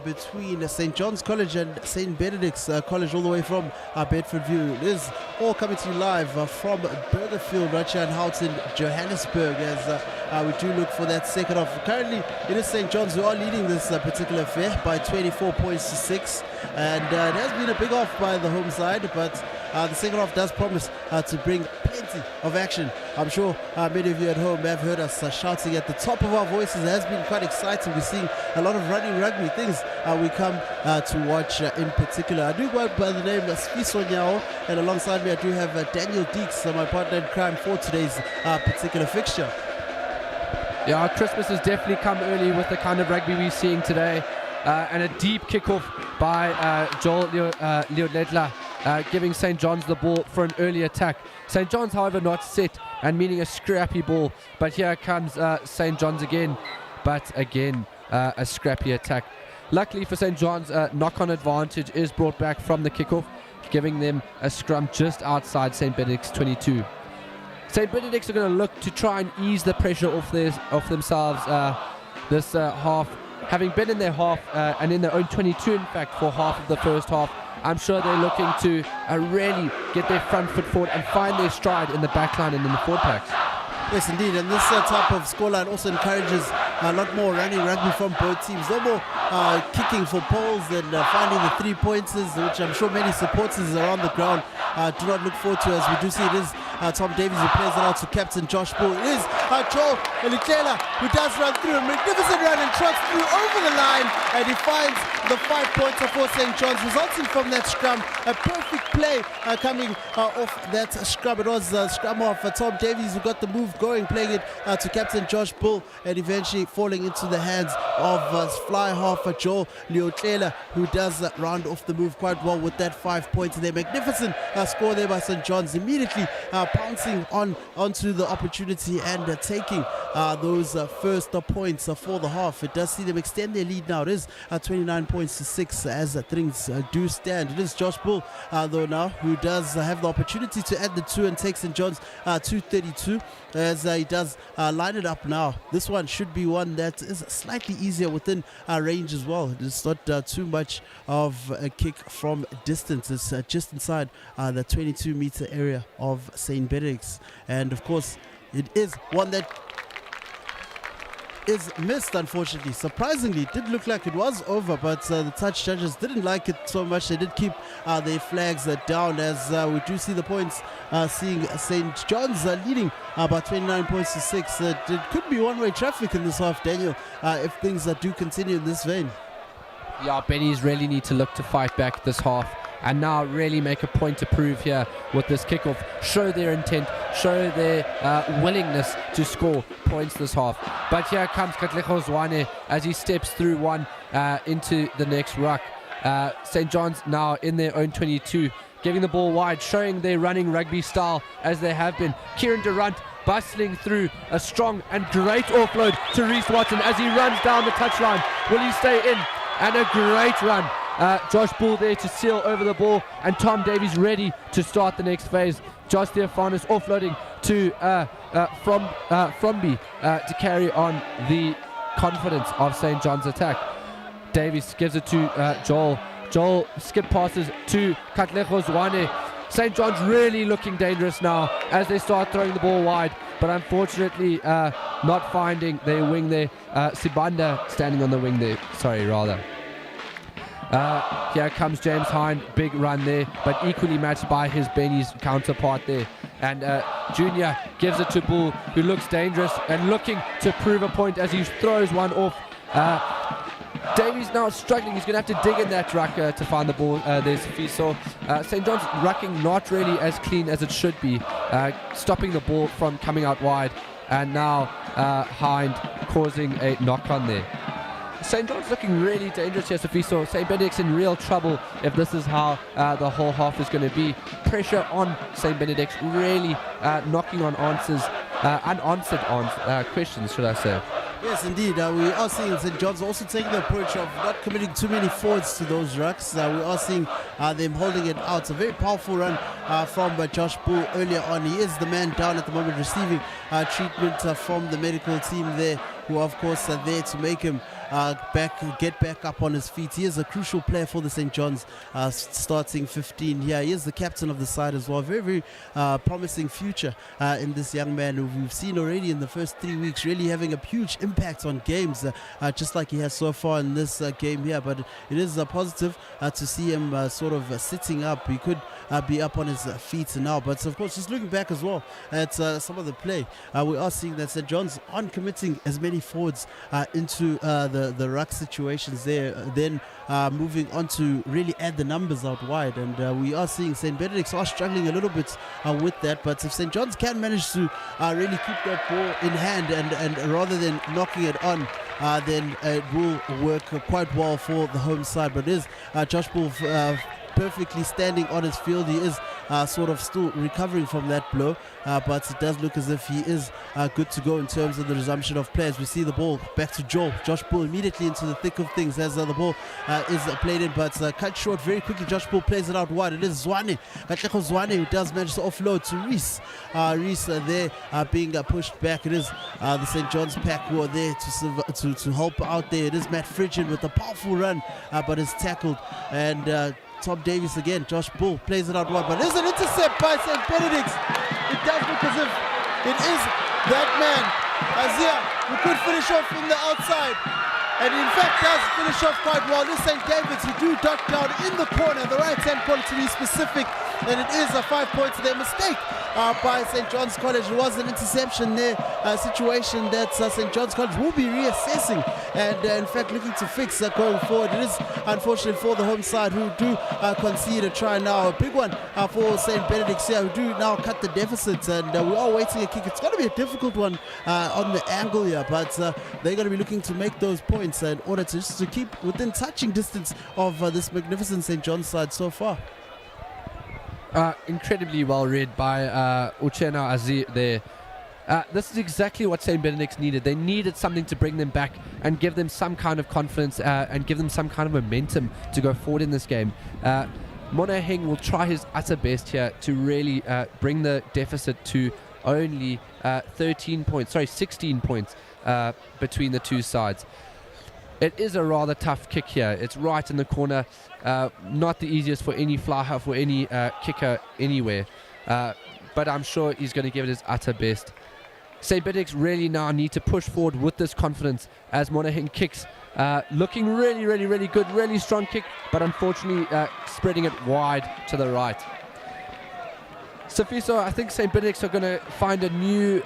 between St. John's College and St. Benedicts College, all the way from Bedford View. It is all coming to you live from Burger Field right here in Houghton, Johannesburg, as we do look for that second half. Currently, it is St. John's who are leading this particular affair by 24 points to 6. And it has been a big off by the home side, but the second half does promise to bring plenty of action. I'm sure many of you at home have heard us shouting at the top of our voices. It has been quite exciting. We're seeing a lot of running rugby things we come to watch in particular. I do go by the name of Sfiso Nyao, and alongside me I do have Daniel Deeks, my partner in crime for today's particular fixture. Yeah, Christmas has definitely come early with the kind of rugby we're seeing today. And a deep kickoff by Joel Leodledla, giving St. John's the ball for an early attack. St. John's, however, not set and meaning a scrappy ball. But here comes St. John's again. But again, a scrappy attack. Luckily for St. John's, knock-on advantage is brought back from the kickoff, giving them a scrum just outside St. Benedict's 22. St. Benedict's are going to look to try and ease the pressure off themselves this half. Having been in their half and in their own 22, in fact, for half of the first half, I'm sure they're looking to really get their front foot forward and find their stride in the back line and in the forward packs. Yes, indeed, and this type of scoreline also encourages a lot more running rugby from both teams. No more kicking for poles and finding the 3-pointers, which I'm sure many supporters around the ground do not look forward to, as we do see it is Tom Davies who plays it out to captain Josh Bull. It is Joel Leodledla who does run through, a magnificent run and trots through over the line, and he finds the 5-pointer for St. John's, resulting from that scrum. A perfect play coming off that scrum. It was a scrum off Tom Davies who got the move going, playing it to captain Josh Bull, and eventually falling into the hands of fly half Joel Leodledla, who does round off the move quite well with that 5-pointer there. Magnificent score there by St. John's, immediately pouncing onto the opportunity and taking those first points for the half. It does see them extend their lead now. It is 29 points to 6 as things do stand. It is Josh Bull though now who does have the opportunity to add the 2 and take St. John's to 32 as he does line it up now. This one should be one that is slightly easier within range as well. It's not too much of a kick from distance. It's just inside the 22-meter area of St. Benedict's, and of course it is one that is missed, unfortunately. Surprisingly, it did look like it was over, but the touch judges didn't like it so much. They did keep their flags down, as we do see the points seeing St. John's leading by 29 points to 6. It could be one-way traffic in this half, Daniel, if things do continue in this vein. Yeah, Bennies really need to look to fight back this half and now really make a point to prove here with this kickoff. Show their intent, show their willingness to score points this half. But here comes Katlego Zwane as he steps through one into the next ruck. St. John's now in their own 22, giving the ball wide, showing their running rugby style as they have been. Kieran Durant bustling through a strong and great offload to Reese Watson as he runs down the touchline. Will he stay in? And a great run. Josh Bull there to seal over the ball, and Tom Davies ready to start the next phase. Josh Theophanous offloading to Fromby to carry on the confidence of St. John's attack. Davies gives it to Joel. Joel skip passes to Katlego Zwane. St. John's really looking dangerous now as they start throwing the ball wide, but unfortunately not finding their wing there. Sibanda standing on the wing there, here comes James Hind, big run there, but equally matched by his Benny's counterpart there. And Junior gives it to Bull, who looks dangerous and looking to prove a point as he throws one off. Davies now struggling. He's going to have to dig in that ruck to find the ball. There's Fiso. St. John's rucking not really as clean as it should be, stopping the ball from coming out wide. And now Hind causing a knock-on there. St. John's looking really dangerous here, Sofiso. St. Benedict's in real trouble if this is how the whole half is going to be. Pressure on St. Benedict's, really knocking on answers, unanswered questions, should I say. Yes, indeed. We are seeing St. John's also taking the approach of not committing too many forwards to those rucks. We are seeing them holding it out. A very powerful run from Josh Bull earlier on. He is the man down at the moment, receiving treatment from the medical team there, who of course are there to make him get back up on his feet. He is a crucial player for the St. John's starting 15 here. He is the captain of the side as well. Very, very promising future in this young man who we've seen already in the first 3 weeks, really having a huge impact on games, just like he has so far in this game here. But it is positive to see him sort of sitting up. He could be up on his feet now. But of course, just looking back as well at some of the play, we are seeing that St. John's aren't committing as many forwards into the ruck situations there, then moving on to really add the numbers out wide. And we are seeing St. Benedicts are struggling a little bit with that. But if St. John's can manage to really keep that ball in hand and rather than knocking it on, then it will work quite well for the home side. But it is Josh Bull perfectly standing on his field. He is sort of still recovering from that blow, but it does look as if he is good to go in terms of the resumption of play. As we see the ball back to Josh Bull immediately into the thick of things as the ball is played in, but cut short very quickly. Josh Bull plays it out wide. It is Zwane who does manage to offload to Reese. Reese there being pushed back. It is the St. John's pack who are there to help out there. It is Matt Frigid with a powerful run, but is tackled, and Tom Davies again. Josh Bull plays it out wide, but there's an intercept by St. Benedicts. It does look as if it is that man, Azia, who could finish off from the outside, and in fact does finish off quite well. This St. David's who do duck down in the corner, the right-hand corner to be specific, and it is a 5 points to their mistake by St. John's College. It was an interception there, a situation that St. John's College will be reassessing and in fact looking to fix going forward. It is unfortunate for the home side who do concede a try now. A big one for St. Benedicts here, who do now cut the deficit, and we are waiting a kick. It's going to be a difficult one on the angle here, but they're going to be looking to make those points in order to just to keep within touching distance of this magnificent St. John's side so far. Incredibly well read by Uchenna Aziz there. This is exactly what St. Benedict's needed. They needed something to bring them back and give them some kind of confidence and give them some kind of momentum to go forward in this game. Monahing will try his utter best here to really bring the deficit to only 16 points between the two sides. It is a rather tough kick here. It's right in the corner. Not the easiest for any fly half or any kicker anywhere. But I'm sure he's going to give it his utter best. St. Benedicts really now need to push forward with this confidence as Monaghan kicks. Looking really, really, really good. Really strong kick, but unfortunately spreading it wide to the right. Safiso, I think St. Benedicts are going to find a new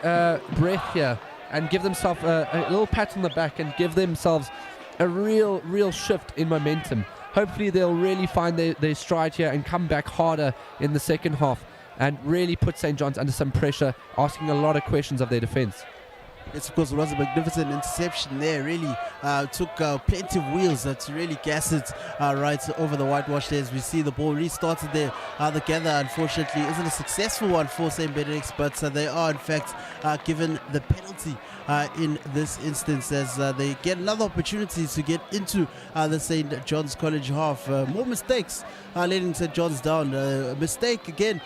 breath here and give themselves a little pat on the back and give themselves a real shift in momentum. Hopefully they'll really find their stride here and come back harder in the second half and really put St. John's under some pressure, asking a lot of questions of their defence. Yes, of course, it was a magnificent interception there. Really took plenty of wheels to really gas it right over the whitewash there. As we see the ball restarted there. The gather, unfortunately, isn't a successful one for St. Benedicts, but they are, in fact, given the penalty in this instance as they get another opportunity to get into the St. John's College half. More mistakes letting St. John's down. Mistake again,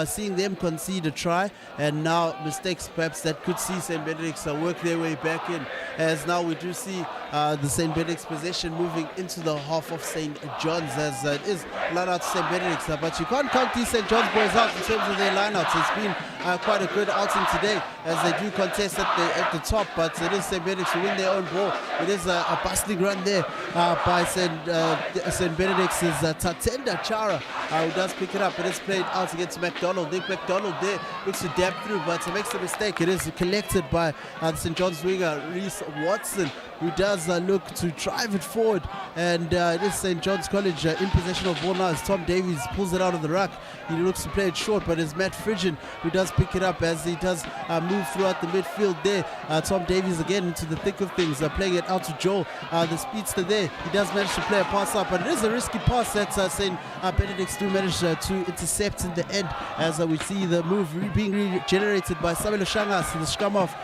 seeing them concede a try, and now mistakes perhaps that could see St. Benedicts work their way back in, as now we do see the St. Benedict's possession moving into the half of St. John's, as it is line out to St. Benedict's, but you can't count these St. John's boys out in terms of their lineouts. It's been quite a good outing today as they do contest at the top, but it is St. Benedict's who win their own ball. It is a bustling run there by St. Benedict's Tatenda Chara, who does pick it up. It is played out against McDonald. Nick McDonald there looks to dab through, but makes a mistake. It is collected by the St. John's winger Reese Watson, who does look to drive it forward, and it is St. John's College in possession of ball now as Tom Davies pulls it out of the ruck. He looks to play it short, but it's Matt Frigid who does does pick it up as he does move throughout the midfield there. Tom Davies again into the thick of things, playing it out to Joel, the speedster there. He does manage to play a pass up, but it is a risky pass that St. Benedicts do manage to intercept in the end, as we see the move being regenerated by Sabelo Shangas, the scrum off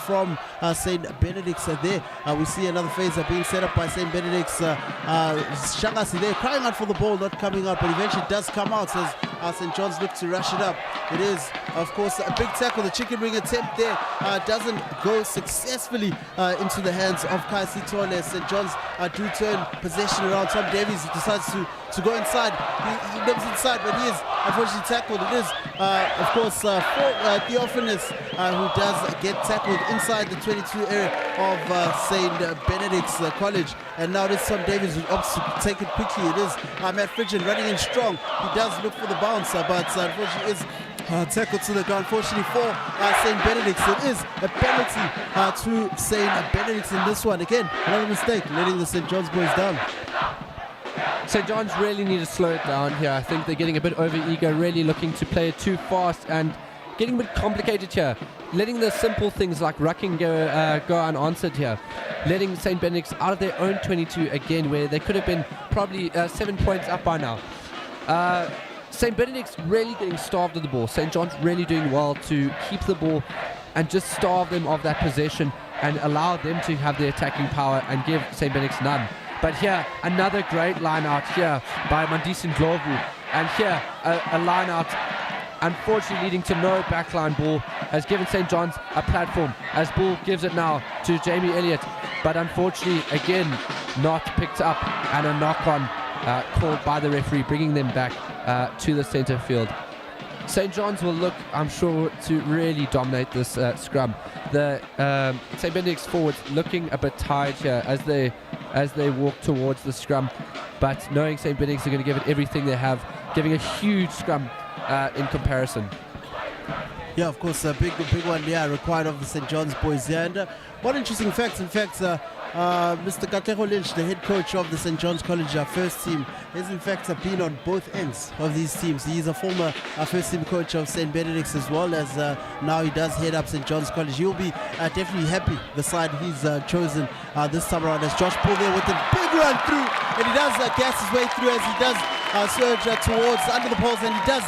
from St. Benedicts there. We see another phase being set up by St. Benedicts. Shangas there crying out for the ball, not coming out, but eventually does come out as St. John's look to rush it up. It is, of course, a big tackle. The chicken wing attempt there doesn't go successfully into the hands of Kai Sitole. St. John's do turn possession around. Tom Davies decides to go inside. He lives inside, but he is unfortunately tackled. It is, of course, Theophanus who does get tackled inside the 22 area of St. Benedict's College. And now it is Tom Davies who opts to take it quickly. It is Matt Fridgen running in strong. He does look for the bounce, but unfortunately is tackled to the ground. Unfortunately for St. Benedict's, it is a penalty to St. Benedict's in this one. Again, another mistake, letting the St. John's boys down. St. John's really need to slow it down here. I think they're getting a bit over-eager, really looking to play it too fast and getting a bit complicated here. Letting the simple things like rucking go unanswered here. Letting St. Benedict's out of their own 22 again, where they could have been probably 7 points up by now. St. Benedict's really getting starved of the ball. St. John's really doing well to keep the ball and just starve them of that possession and allow them to have the attacking power and give St. Benedict's none. But here, another great line out here by Mandisi Ndlovu. And here, a line out, unfortunately leading to no backline ball, has given St. John's a platform, as ball gives it now to Jamie Elliott. But unfortunately, again, not picked up, and a knock-on called by the referee, bringing them back to the centre field. St. John's will look, I'm sure, to really dominate this scrum. The St. Benedict's forwards looking a bit tired here as they walk towards the scrum, but knowing St. Benedict's are going to give it everything they have, giving a huge scrum in comparison. Yeah, of course, a big one, required of the St. John's boys here. And one interesting fact, Mr. Katlego Lynch, the head coach of the St. John's College first team, has in fact been on both ends of these teams. He is a former first team coach of St. Benedict's, as well as now he does head up St. John's College. He'll be definitely happy the side he's chosen this time around, as Josh Paul there with a big run through, and he does gas his way through as he does surge towards under the poles, and he does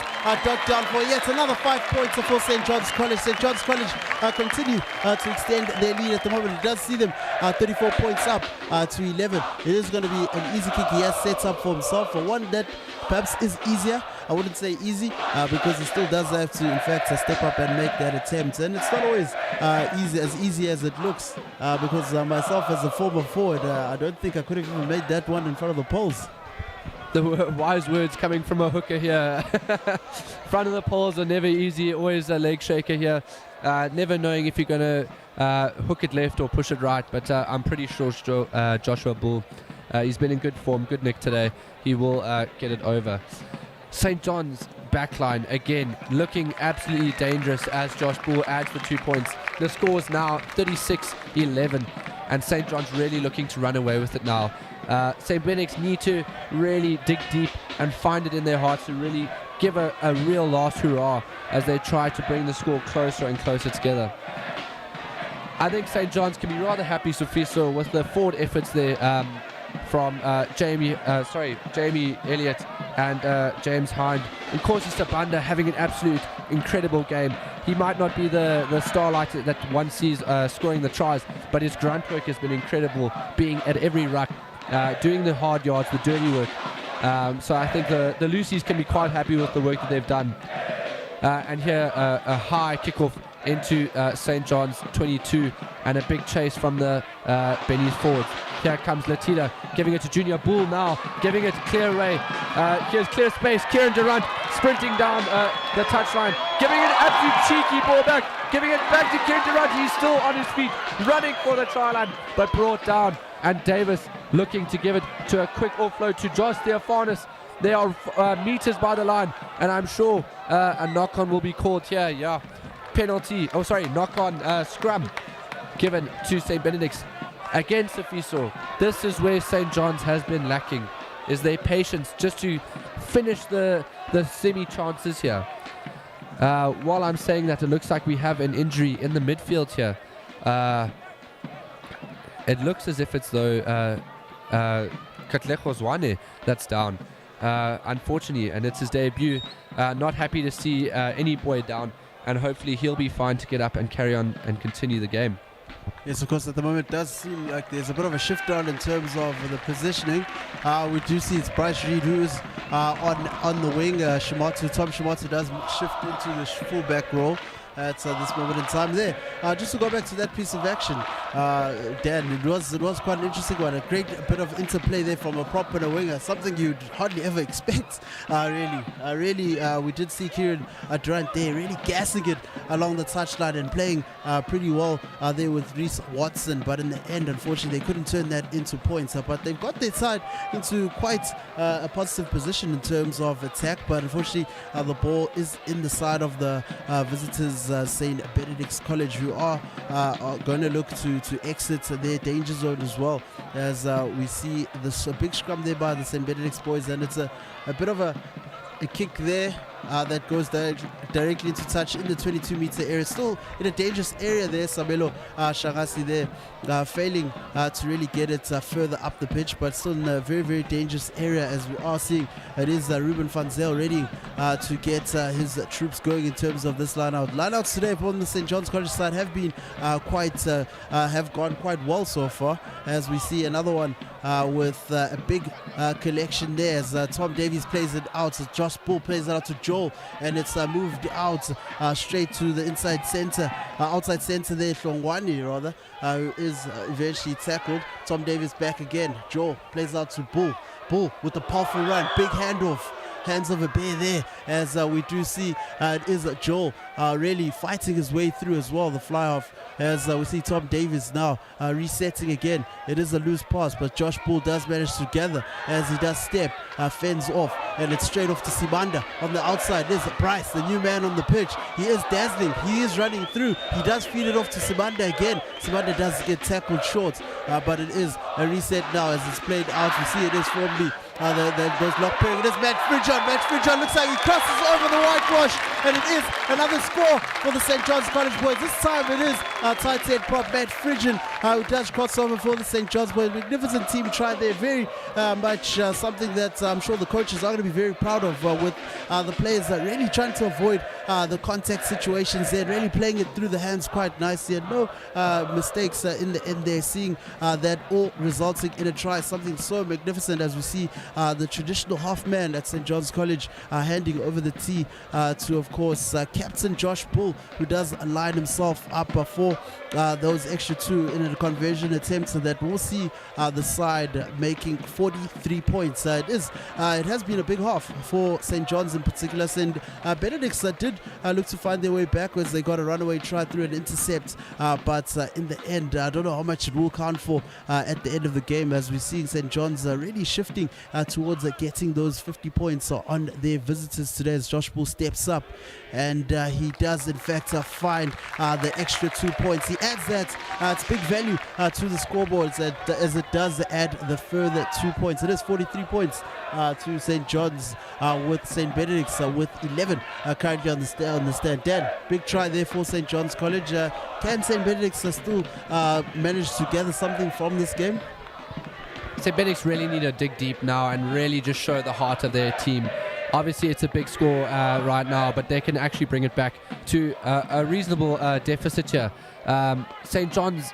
duck down for yet another 5 points for St. John's College. St. John's College continue to extend their lead at the moment. It does see them 34 points up to 11. It is going to be an easy kick he has set up for himself, for one that perhaps is easier. I wouldn't say easy because he still does have to, in fact, step up and make that attempt. And it's not always easy as it looks, because myself as a former forward, I don't think I could have even made that one in front of the poles. The wise words coming from a hooker here. Front of the poles are never easy, always a leg shaker here. Never knowing if you're going to hook it left or push it right, but I'm pretty sure Joshua Bull, he's been in good form, good nick today. He will get it over. St. John's backline, again, looking absolutely dangerous as Josh Bull adds the 2 points. The score is now 36-11, and St. John's really looking to run away with it now. St. Benedict's need to really dig deep and find it in their hearts to really give a real last hurrah as they try to bring the score closer and closer together. I think St. John's can be rather happy, Sofiso, with the forward efforts there from Jamie Elliott and James Hind. And Corsi Sabanda having an absolute incredible game. He might not be the starlight that one sees scoring the tries, but his grunt work has been incredible, being at every ruck, doing the hard yards, the dirty work. So I think the Lucy's can be quite happy with the work that they've done. And here a high kickoff into St. John's 22 and a big chase from the Benny's forwards. Here comes Latila, giving it to Junior Bull now, giving it clear away. Here's clear space. Kieran Durant sprinting down the touchline, giving an absolute cheeky ball back, giving it back to Kieran Durant. He's still on his feet, running for the try line, but brought down. And Davis looking to give it to a quick offload to Josh Theophanus. They are meters by the line, and I'm sure a knock-on will be called here. Yeah, penalty. Oh, sorry, knock-on scrum given to St. Benedict's. Again, Sofiso, this is where St. John's has been lacking, is their patience just to finish the semi-chances here. While I'm saying that, it looks like we have an injury in the midfield here. It looks as if it's though Katlego Zwane that's down, unfortunately, and it's his debut. Not happy to see any boy down, and hopefully he'll be fine to get up and carry on and continue the game. Yes, of course, at the moment it does seem like there's a bit of a shift on in terms of the positioning. We do see it's Bryce Reed who is on the wing. Tom Shimatu does shift into the fullback role at this moment in time there. Just to go back to that piece of action, Dan, it was quite an interesting one. A great bit of interplay there from a prop and a winger, something you'd hardly ever expect. We did see Kieran Durant there really gassing it along the touchline and playing pretty well there with Reece Watson, but in the end, unfortunately, they couldn't turn that into points. But they've got their side into quite a positive position in terms of attack, but unfortunately, the ball is in the side of the visitors, St. Benedicts College, who are going to look to exit their danger zone as well, as we see this big scrum there by the St. Benedicts boys, and it's a bit of a kick there that goes directly into touch in the 22-meter area. Still in a dangerous area there, Sabelo Shagasi there failing to really get it further up the pitch, but still in a very, very dangerous area, as we are seeing it is Ruben van Zyl ready to get his troops going in terms of this line out. Lineouts today upon the St. John's College side have been have gone quite well so far, as we see another one with a big collection there as Tom Davies plays it out, as Josh Bull plays it out to Joel, and it's moved out straight to the inside center, outside center there, Hlongwane rather, who is eventually tackled. Tom Davies back again. Joel plays out to Bull. Bull with the powerful run, big handoff. Hands of a bear there, as we do see it is Joel really fighting his way through as well, the fly off, as we see Tom Davies now resetting again. It is a loose pass, but Josh Bull does manage to gather as he does step, fends off, and it's straight off to Simanda on the outside. There's Bryce, the new man on the pitch. He is dazzling, he is running through, he does feed it off to Simanda again. Simanda does get tackled short, but it is a reset now as it's played out. We see it is formally those lock playing. It is Matt Fridjon. Matt Fridjon looks like he crosses over the whitewash, and it is another score for the St. John's College boys. This time it is tight head prop Matt Fridjon who does cross over for the St. John's boys. Magnificent team try there, very much something that I'm sure the coaches are going to be very proud of, with the players really trying to avoid the contact situations there, really playing it through the hands quite nicely, and no mistakes in the end there, seeing that all resulting in a try. Something so magnificent as we see the traditional half man at St. John's College handing over the tee to, of course, Captain Josh Bull, who does line himself up for those extra two in a conversion attempt that will see the side making 43 points. It has been a big half for St. John's in particular. St. Benedicts did look to find their way backwards. They got a runaway try through an intercept, but in the end, I don't know how much it will count for at the end of the game, as we're seeing St. John's really shifting towards getting those 50 points on their visitors today, as Josh Bull steps up, and he does in fact find the extra 2 points. He adds that. It's big value to the scoreboards, as it does add the further 2 points. It is 43 points to St. John's, with St. Benedicts with 11 currently on the stand. Dan, big try there for St. John's College. Can St. Benedicts still manage to gather something from this game? St. Benedicts really need to dig deep now and really just show the heart of their team. Obviously, it's a big score right now, but they can actually bring it back to a reasonable deficit here. St. John's,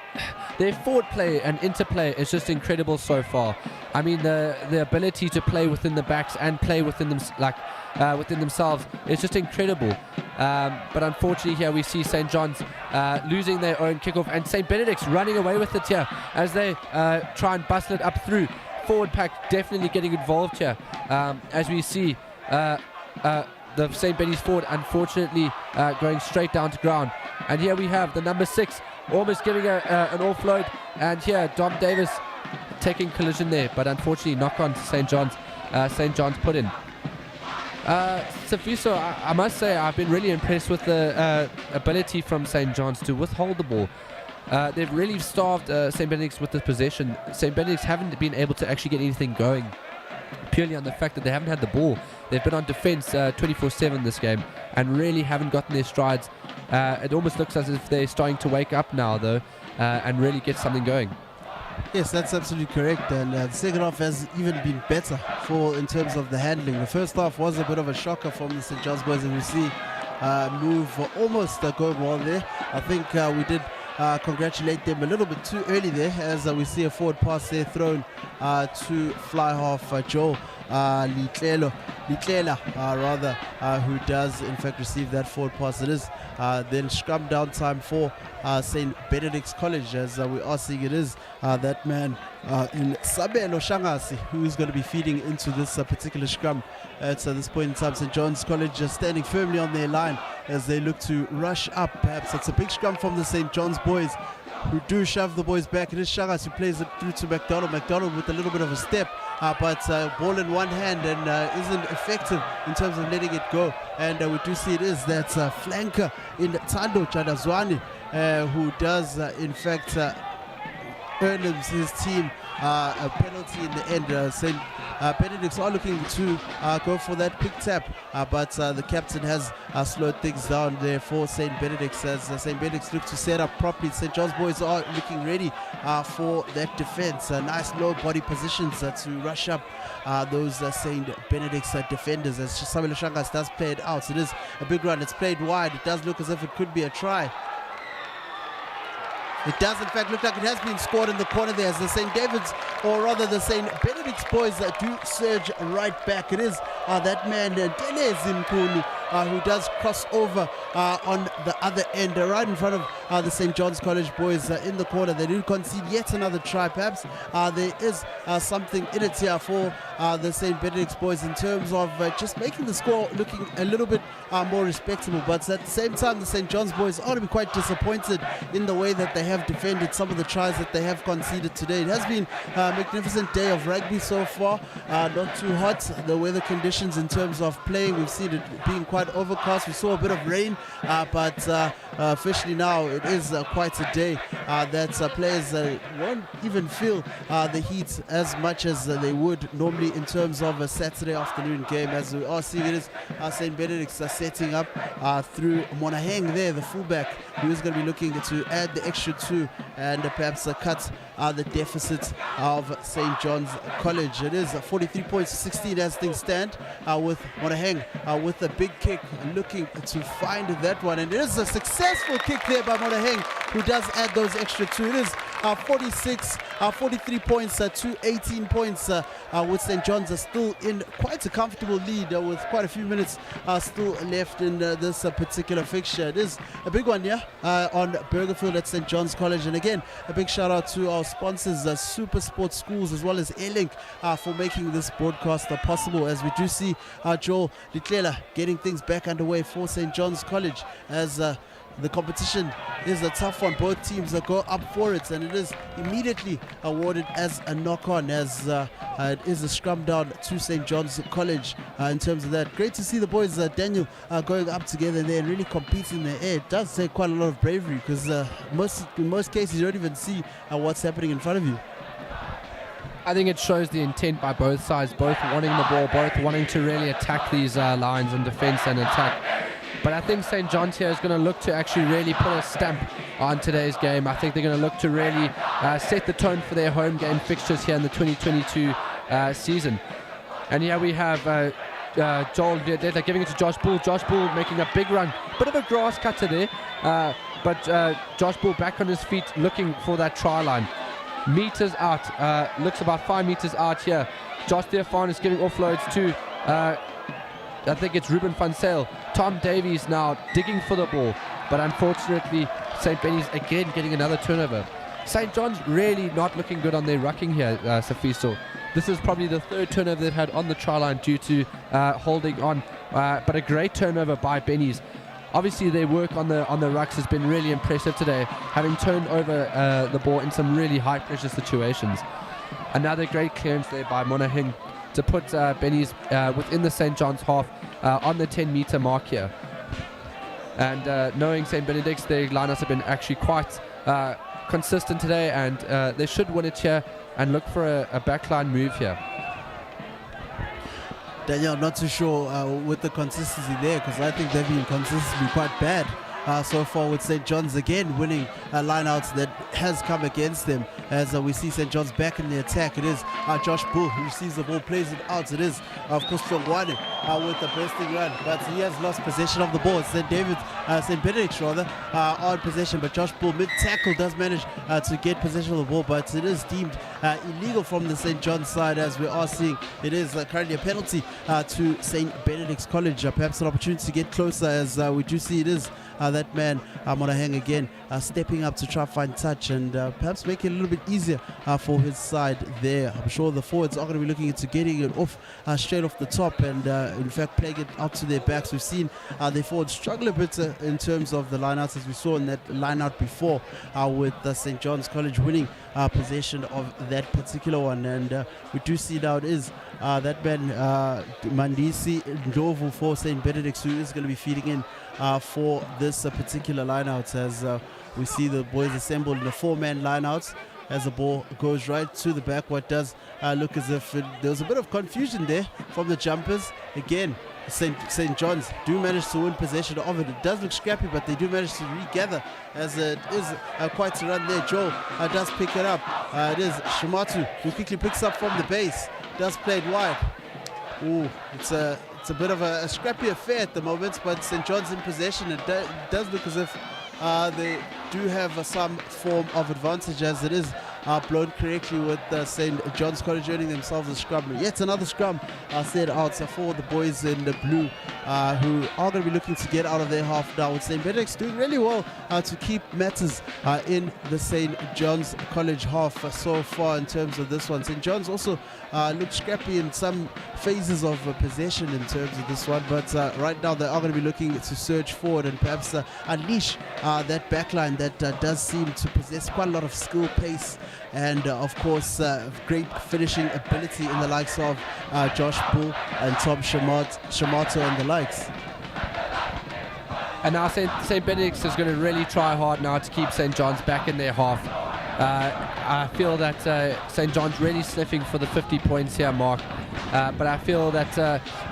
their forward play and interplay is just incredible so far. I mean, the ability to play within the backs and play within them, within themselves is just incredible. But unfortunately, here we see St. John's losing their own kickoff, and St. Benedict's running away with it here as they try and bustle it up through. Forward pack definitely getting involved here, as we see the St. Benny's forward unfortunately going straight down to ground. And here we have the number 6 almost giving an offload, and here Dom Davis taking collision there, but unfortunately knock on to St. John's. St. John's put in. Safiso, I must say I've been really impressed with the ability from St. John's to withhold the ball. They've really starved St. Benedict's with the possession. St. Benedict's haven't been able to actually get anything going. purely on the fact that they haven't had the ball. They've been on defence 24/7 this game and really haven't gotten their strides. It almost looks as if they're starting to wake up now, though, and really get something going. Yes, that's absolutely correct. And the second half has even been better in terms of the handling. The first half was a bit of a shocker from the St. John's boys, and we see move almost going well there. I think we did congratulate them a little bit too early there, as we see a forward pass there thrown to fly half Joel Litlela, who does in fact receive that forward pass. It is then scrum down time for St. Benedicts College, as we are seeing it is that man in Sabelo Shangasi who is going to be feeding into this particular scrum at this point in time. St. John's College just standing firmly on their line as they look to rush up. Perhaps it's a big scrum from the St. John's boys, who do shove the boys back. It is Shagas who plays it through to McDonald. McDonald with a little bit of a step, but ball in one hand and isn't effective in terms of letting it go. And we do see it is that flanker in Tando Chadazwani who does in fact earn his team a penalty in the end. St. Benedicts are looking to go for that quick tap, but the captain has slowed things down there for St. Benedicts, as St. Benedicts look to set up properly. St. John's boys are looking ready for that defense. Nice low body positions to rush up those St. Benedicts defenders, as Samuel Shangas does play it out. It is a big run. It's played wide. It does look as if it could be a try. It does in fact look like it has been scored in the corner there, as the St. David's, or rather the St. Benedict's boys do surge right back. It is that man Dele Zinkulu who does cross over on the other end, right in front of the St. John's College boys in the corner. They do concede yet another try. Perhaps there is something in it here for the St. Benedict's boys in terms of just making the score looking a little bit more respectable. But at the same time, the St. John's boys are to be quite disappointed in the way that they have defended some of the tries that they have conceded today. It has been a magnificent day of rugby so far. Not too hot, the weather conditions in terms of playing, we've seen it being quite overcast. We saw a bit of rain, but officially now it is quite a day that players won't even feel the heat as much as they would normally in terms of a Saturday afternoon game. As we are seeing, it is St. Benedict's setting up through Monaheng there, the fullback, who is going to be looking to add the extra two and perhaps cut the deficit of St. John's College. It is 43 points to 16 as things stand, with Monaheng with a big kick looking to find that one, and it is a successful kick there by Monaheng, who does add those extra two. It is 43 points to 18 points, with St. John's still in quite a comfortable lead with quite a few minutes still left in this particular fixture. It is a big one here on Burgerfield at St. John's College, and again a big shout out to our sponsors, Super Sports Schools as well as Airlink, for making this broadcast possible, as we do see Joel Litlela getting things back underway for St. John's College, as the competition is a tough one. Both teams go up for it, and it is immediately awarded as a knock-on, as it is a scrum down to St. John's College in terms of that. Great to see the boys, Daniel, going up together there and really competing in the air. It does take quite a lot of bravery, because in most cases you don't even see what's happening in front of you. I think it shows the intent by both sides, both wanting the ball, both wanting to really attack these lines in defense and attack. But I think St. John's here is going to look to actually really put a stamp on today's game. I think they're going to look to really set the tone for their home game fixtures here in the 2022 season. And here we have Joel, they're giving it to Josh Bull. Josh Bull making a big run. Bit of a grass cutter there, but Josh Bull back on his feet looking for that try line. Meters out, looks about 5 meters out here. Josh Theophan is giving offloads to I think it's Ruben van Sale. Tom Davies now digging for the ball, but unfortunately St. Benny's again getting another turnover. St. John's really not looking good on their rucking here, Safiso. This is probably the third turnover they've had on the try line due to holding on, but a great turnover by Benny's. Obviously their work on the rucks has been really impressive today, having turned over the ball in some really high pressure situations. Another great clearance there by Monaghan to put Benny's within the St. John's half on the 10-meter mark here. And knowing St. Benedict's, their lineups have been actually quite consistent today, and they should win it here and look for a backline move here. Daniel, not too sure with the consistency there, because I think they've been consistently quite bad so far, with St. John's again winning lineouts that has come against them. As we see St. John's back in the attack, it is Josh Bull who receives the ball, plays it out. It is, of course, Tlongwane with the bursting run, but he has lost possession of the ball. It's St. Benedicts rather, on possession, but Josh Bull mid-tackle does manage to get possession of the ball, but it is deemed illegal from the St. John's side, as we are seeing it is currently a penalty to St. Benedict's College. Perhaps an opportunity to get closer, as we do see it is that man, Monaheng again, stepping up to try to find touch and perhaps make it a little bit easier for his side there. I'm sure the forwards are going to be looking into getting it off straight off the top and in fact playing it out to their backs. We've seen their forwards struggle a bit in terms of the lineouts, as we saw in that lineout before with St. John's College winning possession of that particular one. And we do see now it is that man Mandisi Ndlovu for St. Benedicts, who is going to be feeding in for this particular lineouts, as we see the boys assembled in a 4-man lineouts as the ball goes right to the back. What does look as if there was a bit of confusion there from the jumpers. Again, St. John's do manage to win possession of it. It does look scrappy, but they do manage to regather, as it is quite a run there. Joe does pick it up. It is Shimatu who quickly picks up from the base, does play it wide. Ooh, it's a bit of a scrappy affair at the moment, but St. John's in possession. It does look as if they do have some form of advantage, as it is blown correctly, with St. John's College earning themselves a scrum. Yet another scrum set out for the boys in the blue, who are going to be looking to get out of their half now, with St. Benedicts doing really well to keep matters in the St. John's College half so far in terms of this one. St. John's also looked scrappy in some phases of possession in terms of this one, but right now they are going to be looking to surge forward and perhaps unleash that backline that does seem to possess quite a lot of skill, pace, and of course great finishing ability in the likes of Josh Bull and Tom Shamato and the likes. And now St. Benedicts is going to really try hard now to keep St. John's back in their half. I feel that St. John's really sniffing for the 50 points here, Mark. But I feel that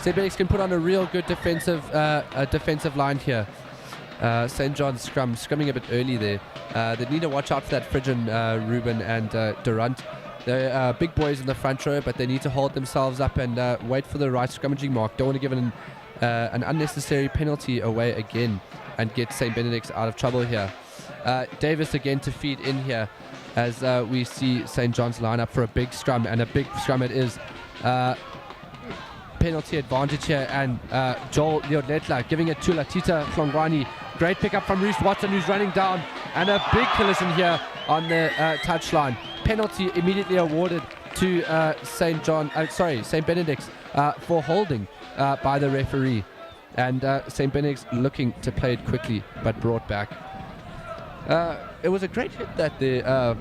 St. Benedicts can put on a real good defensive line here. St. John's scrumming a bit early there. They need to watch out for that Fridgen, Ruben and Durant. They're big boys in the front row, but they need to hold themselves up and wait for the right scrummaging mark. Don't want to give an unnecessary penalty away again and get St. Benedict's out of trouble here. Davis again to feed in here, as we see St. John's line up for a big scrum, and a big scrum it is. Penalty advantage here, and Joel Leodletla giving it to Latita Tlongwane. Great pickup from Reese Watson, who's running down, and a big collision here on the touchline. Penalty immediately awarded to St. Benedict's for holding by the referee, and St. Benedict's looking to play it quickly but brought back. It was a great hit that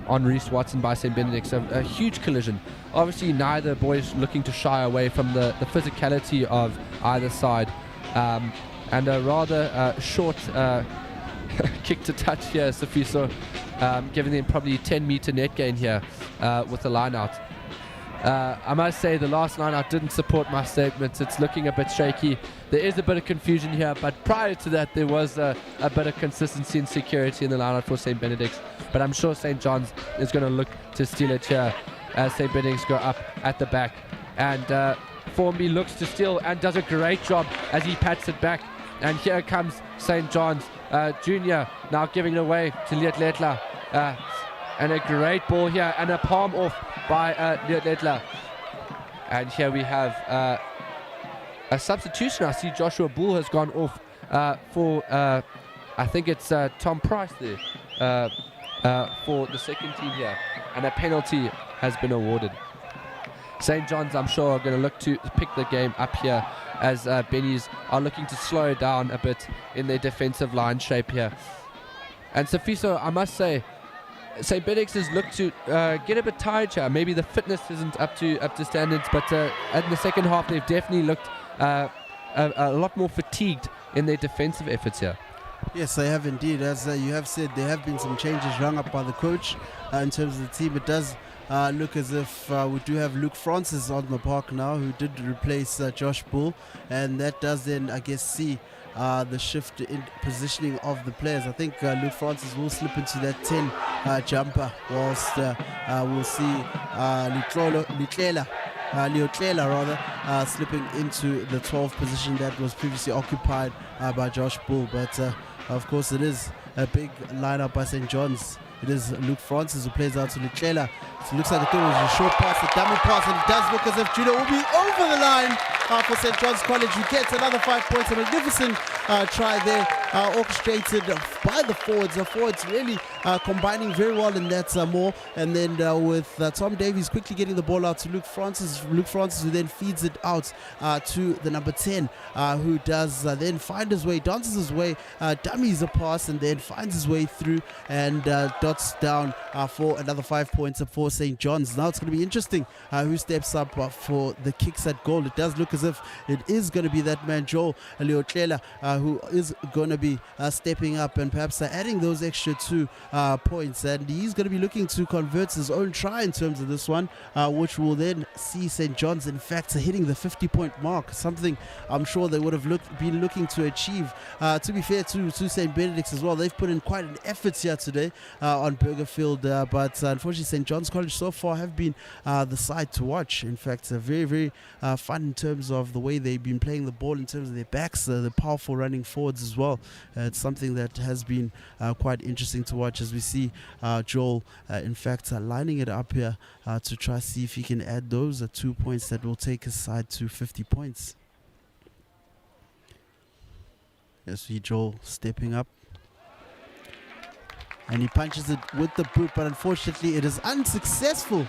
on Reese Watson by St. Benedict's, a huge collision. Obviously neither boys looking to shy away from the physicality of either side, and a rather short kick to touch here, Sifiso, giving them probably 10-meter net gain here with the line out. I must say the last line out didn't support my statements. It's looking a bit shaky. There is a bit of confusion here, but prior to that there was a bit of consistency and security in the line out for St. Benedict's. But I'm sure St. John's is going to look to steal it here as St. Benedict's go up at the back. And Formby looks to steal and does a great job as he pats it back. And here comes St. John's Junior, now giving it away to Leodletla. And a great ball here, and a palm off by Leodletla. And here we have a substitution. I see Joshua Bull has gone off for, I think it's Tom Price there for the second team here. And a penalty has been awarded. St. John's, I'm sure, are going to look to pick the game up here, as Bennies are looking to slow down a bit in their defensive line shape here. And Sifiso, I must say, St. Benedict's has looked to get a bit tired here. Maybe the fitness isn't up to standards, but in the second half they've definitely looked a lot more fatigued in their defensive efforts here. Yes, they have indeed. As you have said, there have been some changes rung up by the coach in terms of the team. It does look as if we do have Luke Francis on the park now, who did replace Josh Bull, and that does then, I guess, see the shift in positioning of the players. I think Luke Francis will slip into that 10 jumper, whilst we'll see Leotlela rather slipping into the 12th position that was previously occupied by Josh Bull. But of course it is a big lineup by St. John's. It is Luke Francis who plays out to Leotlela. So it looks like it was a short pass, a dummy pass, and it does look as if Judah will be over the line for St. John's College, who gets another 5 points. A magnificent try there, orchestrated by the forwards. The forwards really combining very well in that more. And then with Tom Davies quickly getting the ball out to Luke Francis. Luke Francis who then feeds it out to the number 10, who does then find his way, dances his way, dummies a pass, and then finds his way through and dots down for another 5 points for St. John's. Now it's going to be interesting who steps up for the kicks at goal. It does look as if it is going to be that man, Joel Leotlela, who is going to be stepping up and perhaps adding those extra 2 points. And he's going to be looking to convert his own try in terms of this one, which will then see St. John's, in fact, hitting the 50-point mark, something I'm sure they would have been looking to achieve. To be fair to St. Benedicts as well, they've put in quite an effort here today on Burgerfield, but unfortunately St. John's College so far have been the side to watch. In fact, very, very fun in terms of the way they've been playing the ball, in terms of their backs, the powerful running forwards as well. It's something that has been quite interesting to watch, as we see Joel in fact lining it up here to try see if he can add those 2 points that will take his side to 50 points. Yes, see Joel stepping up, and he punches it with the boot, but unfortunately it is unsuccessful.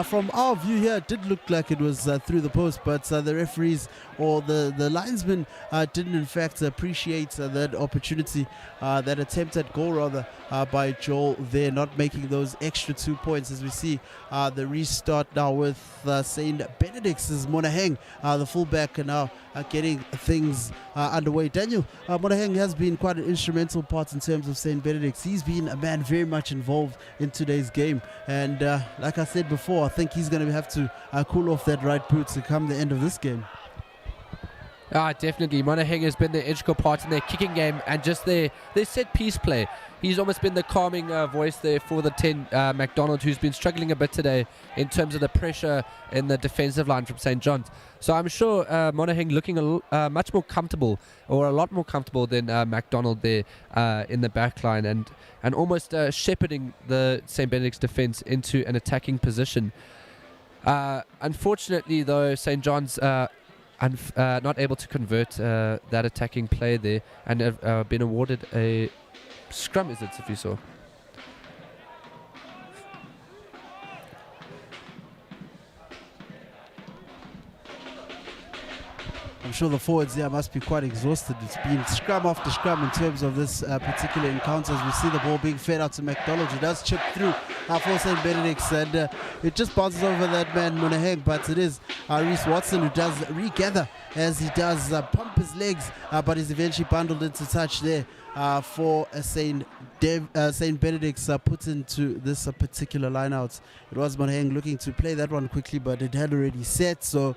From our view here, it did look like it was through the post, but the referees or the linesmen didn't in fact appreciate that opportunity, that attempt at goal rather, by Joel there, not making those extra 2 points. As we see the restart now with St. Benedicts is Monaheng, the fullback, and now getting things underway. Daniel, Monaheng has been quite an instrumental part in terms of St. Benedicts. He's been a man very much involved in today's game, and like I said before, I think he's going to have to cool off that right boot to come the end of this game. Definitely. Monaheng has been the integral part in their kicking game and just their set piece play. He's almost been the calming voice there for the 10, MacDonald, who's been struggling a bit today in terms of the pressure in the defensive line from St. John's. So I'm sure Monaheng looking much more comfortable, or a lot more comfortable than MacDonald there in the back line, and almost shepherding the St. Benedict's defense into an attacking position. Unfortunately, though, St. John's not able to convert that attacking play there, and have been awarded a scrum, is it, if you saw? I'm sure the forwards there must be quite exhausted. It's been scrum after scrum in terms of this particular encounter, as we see the ball being fed out to MacDonald, who does chip through for St. Benedict's, and it just bounces over that man Monaheng, but it is Reese Watson who does regather as he does pump his legs, but is eventually bundled into touch there for St. Benedict's put into this particular line out. It was Monaheng looking to play that one quickly, but it had already set, so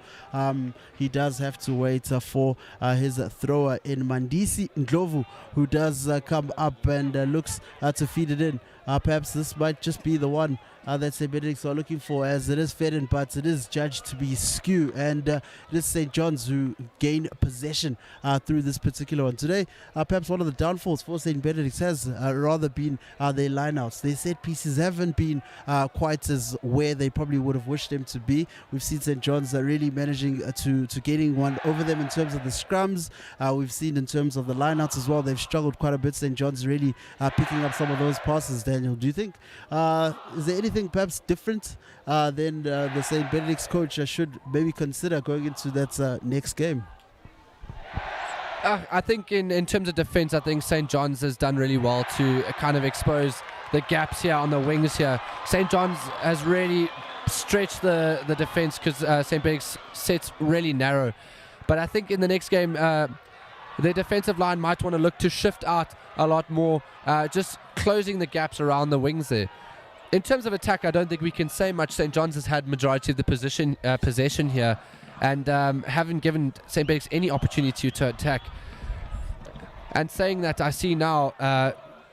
he does have to wait for his thrower in Mandisi Ndlovu, who does come up and looks to feed it in. Perhaps this might just be the one that St. Benedict's are looking for, as it is fed in, but it is judged to be skew, and it is St. John's who gain possession through this particular one. Today, perhaps one of the downfalls for St. Benedict's has rather been their lineouts. Their set pieces haven't been quite as where they probably would have wished them to be. We've seen St. John's really managing to getting one over them in terms of the scrums. We've seen in terms of the lineouts as well, they've struggled quite a bit. St. John's really picking up some of those passes. Daniel, do you think is there anything perhaps different than the St. Benedict's coach should maybe consider going into that next game? I think in terms of defense, I think St. John's has done really well to kind of expose the gaps here on the wings here. St. John's has really stretched the defense, because St. Benedict's sets really narrow. But I think in the next game, their defensive line might want to look to shift out a lot more, just closing the gaps around the wings there. In terms of attack, I don't think we can say much. St. John's has had majority of the possession here, and haven't given St. Benedicts any opportunity to attack. And saying that, I see now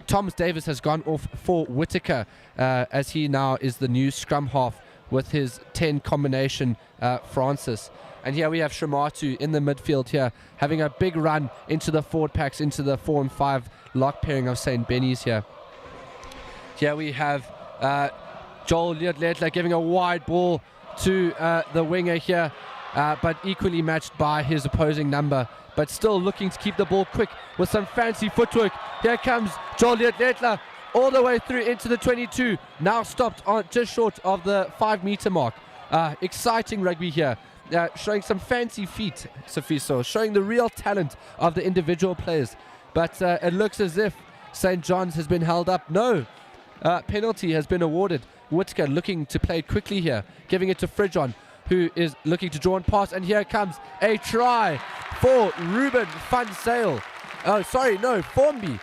Thomas Davis has gone off for Whitaker, as he now is the new scrum half with his 10 combination Francis. And here we have Shramatu in the midfield here, having a big run into the forward packs, into the 4 and 5 lock pairing of St. Benny's here. Here we have Joel Leotletler giving a wide ball to the winger here, but equally matched by his opposing number, but still looking to keep the ball quick with some fancy footwork. Here comes Joel Leotletler all the way through into the 22, now stopped on just short of the 5-meter mark. Exciting rugby here. Showing some fancy feet, Sofiso, showing the real talent of the individual players. But it looks as if St. John's has been held up. No, penalty has been awarded. Whitaker looking to play it quickly here, giving it to Fridjon, who is looking to draw and pass. And here comes a try for Ruben van Sale. Oh, sorry, no, Formby.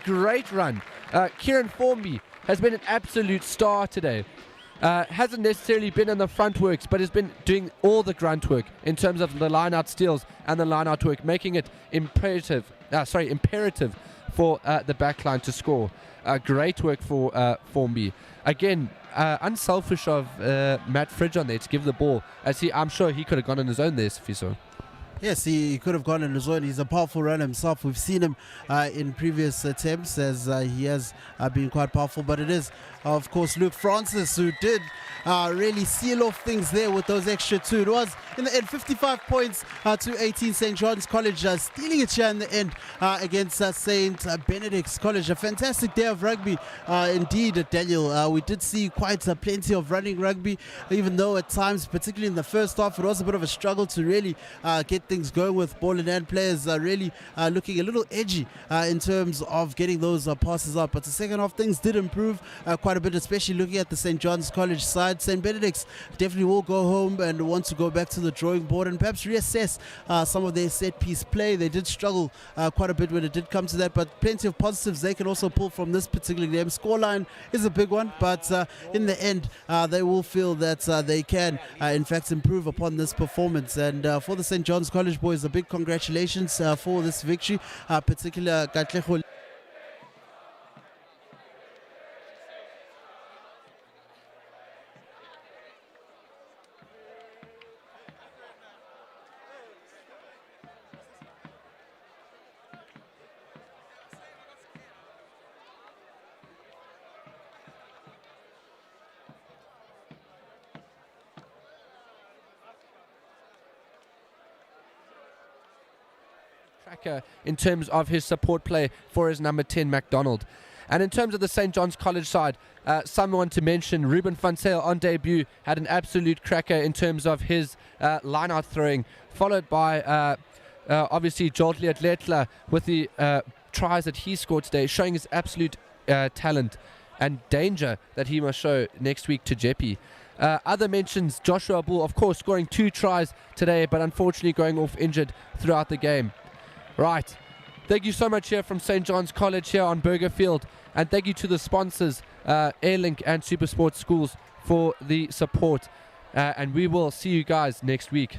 Great run. Kieran Formby has been an absolute star today. Hasn't necessarily been in the front works, but has been doing all the grunt work in terms of the line-out steals and the line-out work, making it imperative for the backline to score. Great work for Formby. Again, unselfish of Matt Fridjon there to give the ball, as I'm sure he could have gone on his own there, Fiso. Yes, he could have gone on his own. He's a powerful runner himself. We've seen him in previous attempts, as he has been quite powerful. But it is, of course, Luke Francis who did really seal off things there with those extra 2. It was, in the end, 55 points to 18. St. John's College stealing it here in the end against St. Benedicts College. A fantastic day of rugby indeed, Daniel. We did see quite plenty of running rugby, even though at times, particularly in the first half, it was a bit of a struggle to really get things going with ball in hand. Players really looking a little edgy in terms of getting those passes up. But the second half, things did improve quite a bit, especially looking at the St. John's College side. St. Benedicts definitely will go home and want to go back to the drawing board and perhaps reassess some of their set piece play. They did struggle quite a bit when it did come to that, but plenty of positives they can also pull from this particular game. Scoreline is a big one, but in the end they will feel that they can in fact improve upon this performance. And for the St. John's College boys, a big congratulations for this victory, particular Katlego. In terms of his support play for his number 10 MacDonald. And in terms of the St. John's College side, someone to mention, Ruben van Sale on debut had an absolute cracker in terms of his line-out throwing, followed by obviously Joel Leotletler with the tries that he scored today, showing his absolute talent and danger that he must show next week to Jeppe. Other mentions, Joshua Bull, of course, scoring 2 tries today, but unfortunately going off injured throughout the game. Right. Thank you so much here from St. John's College here on Burger Field. And thank you to the sponsors, Airlink and Supersport Schools, for the support. And we will see you guys next week.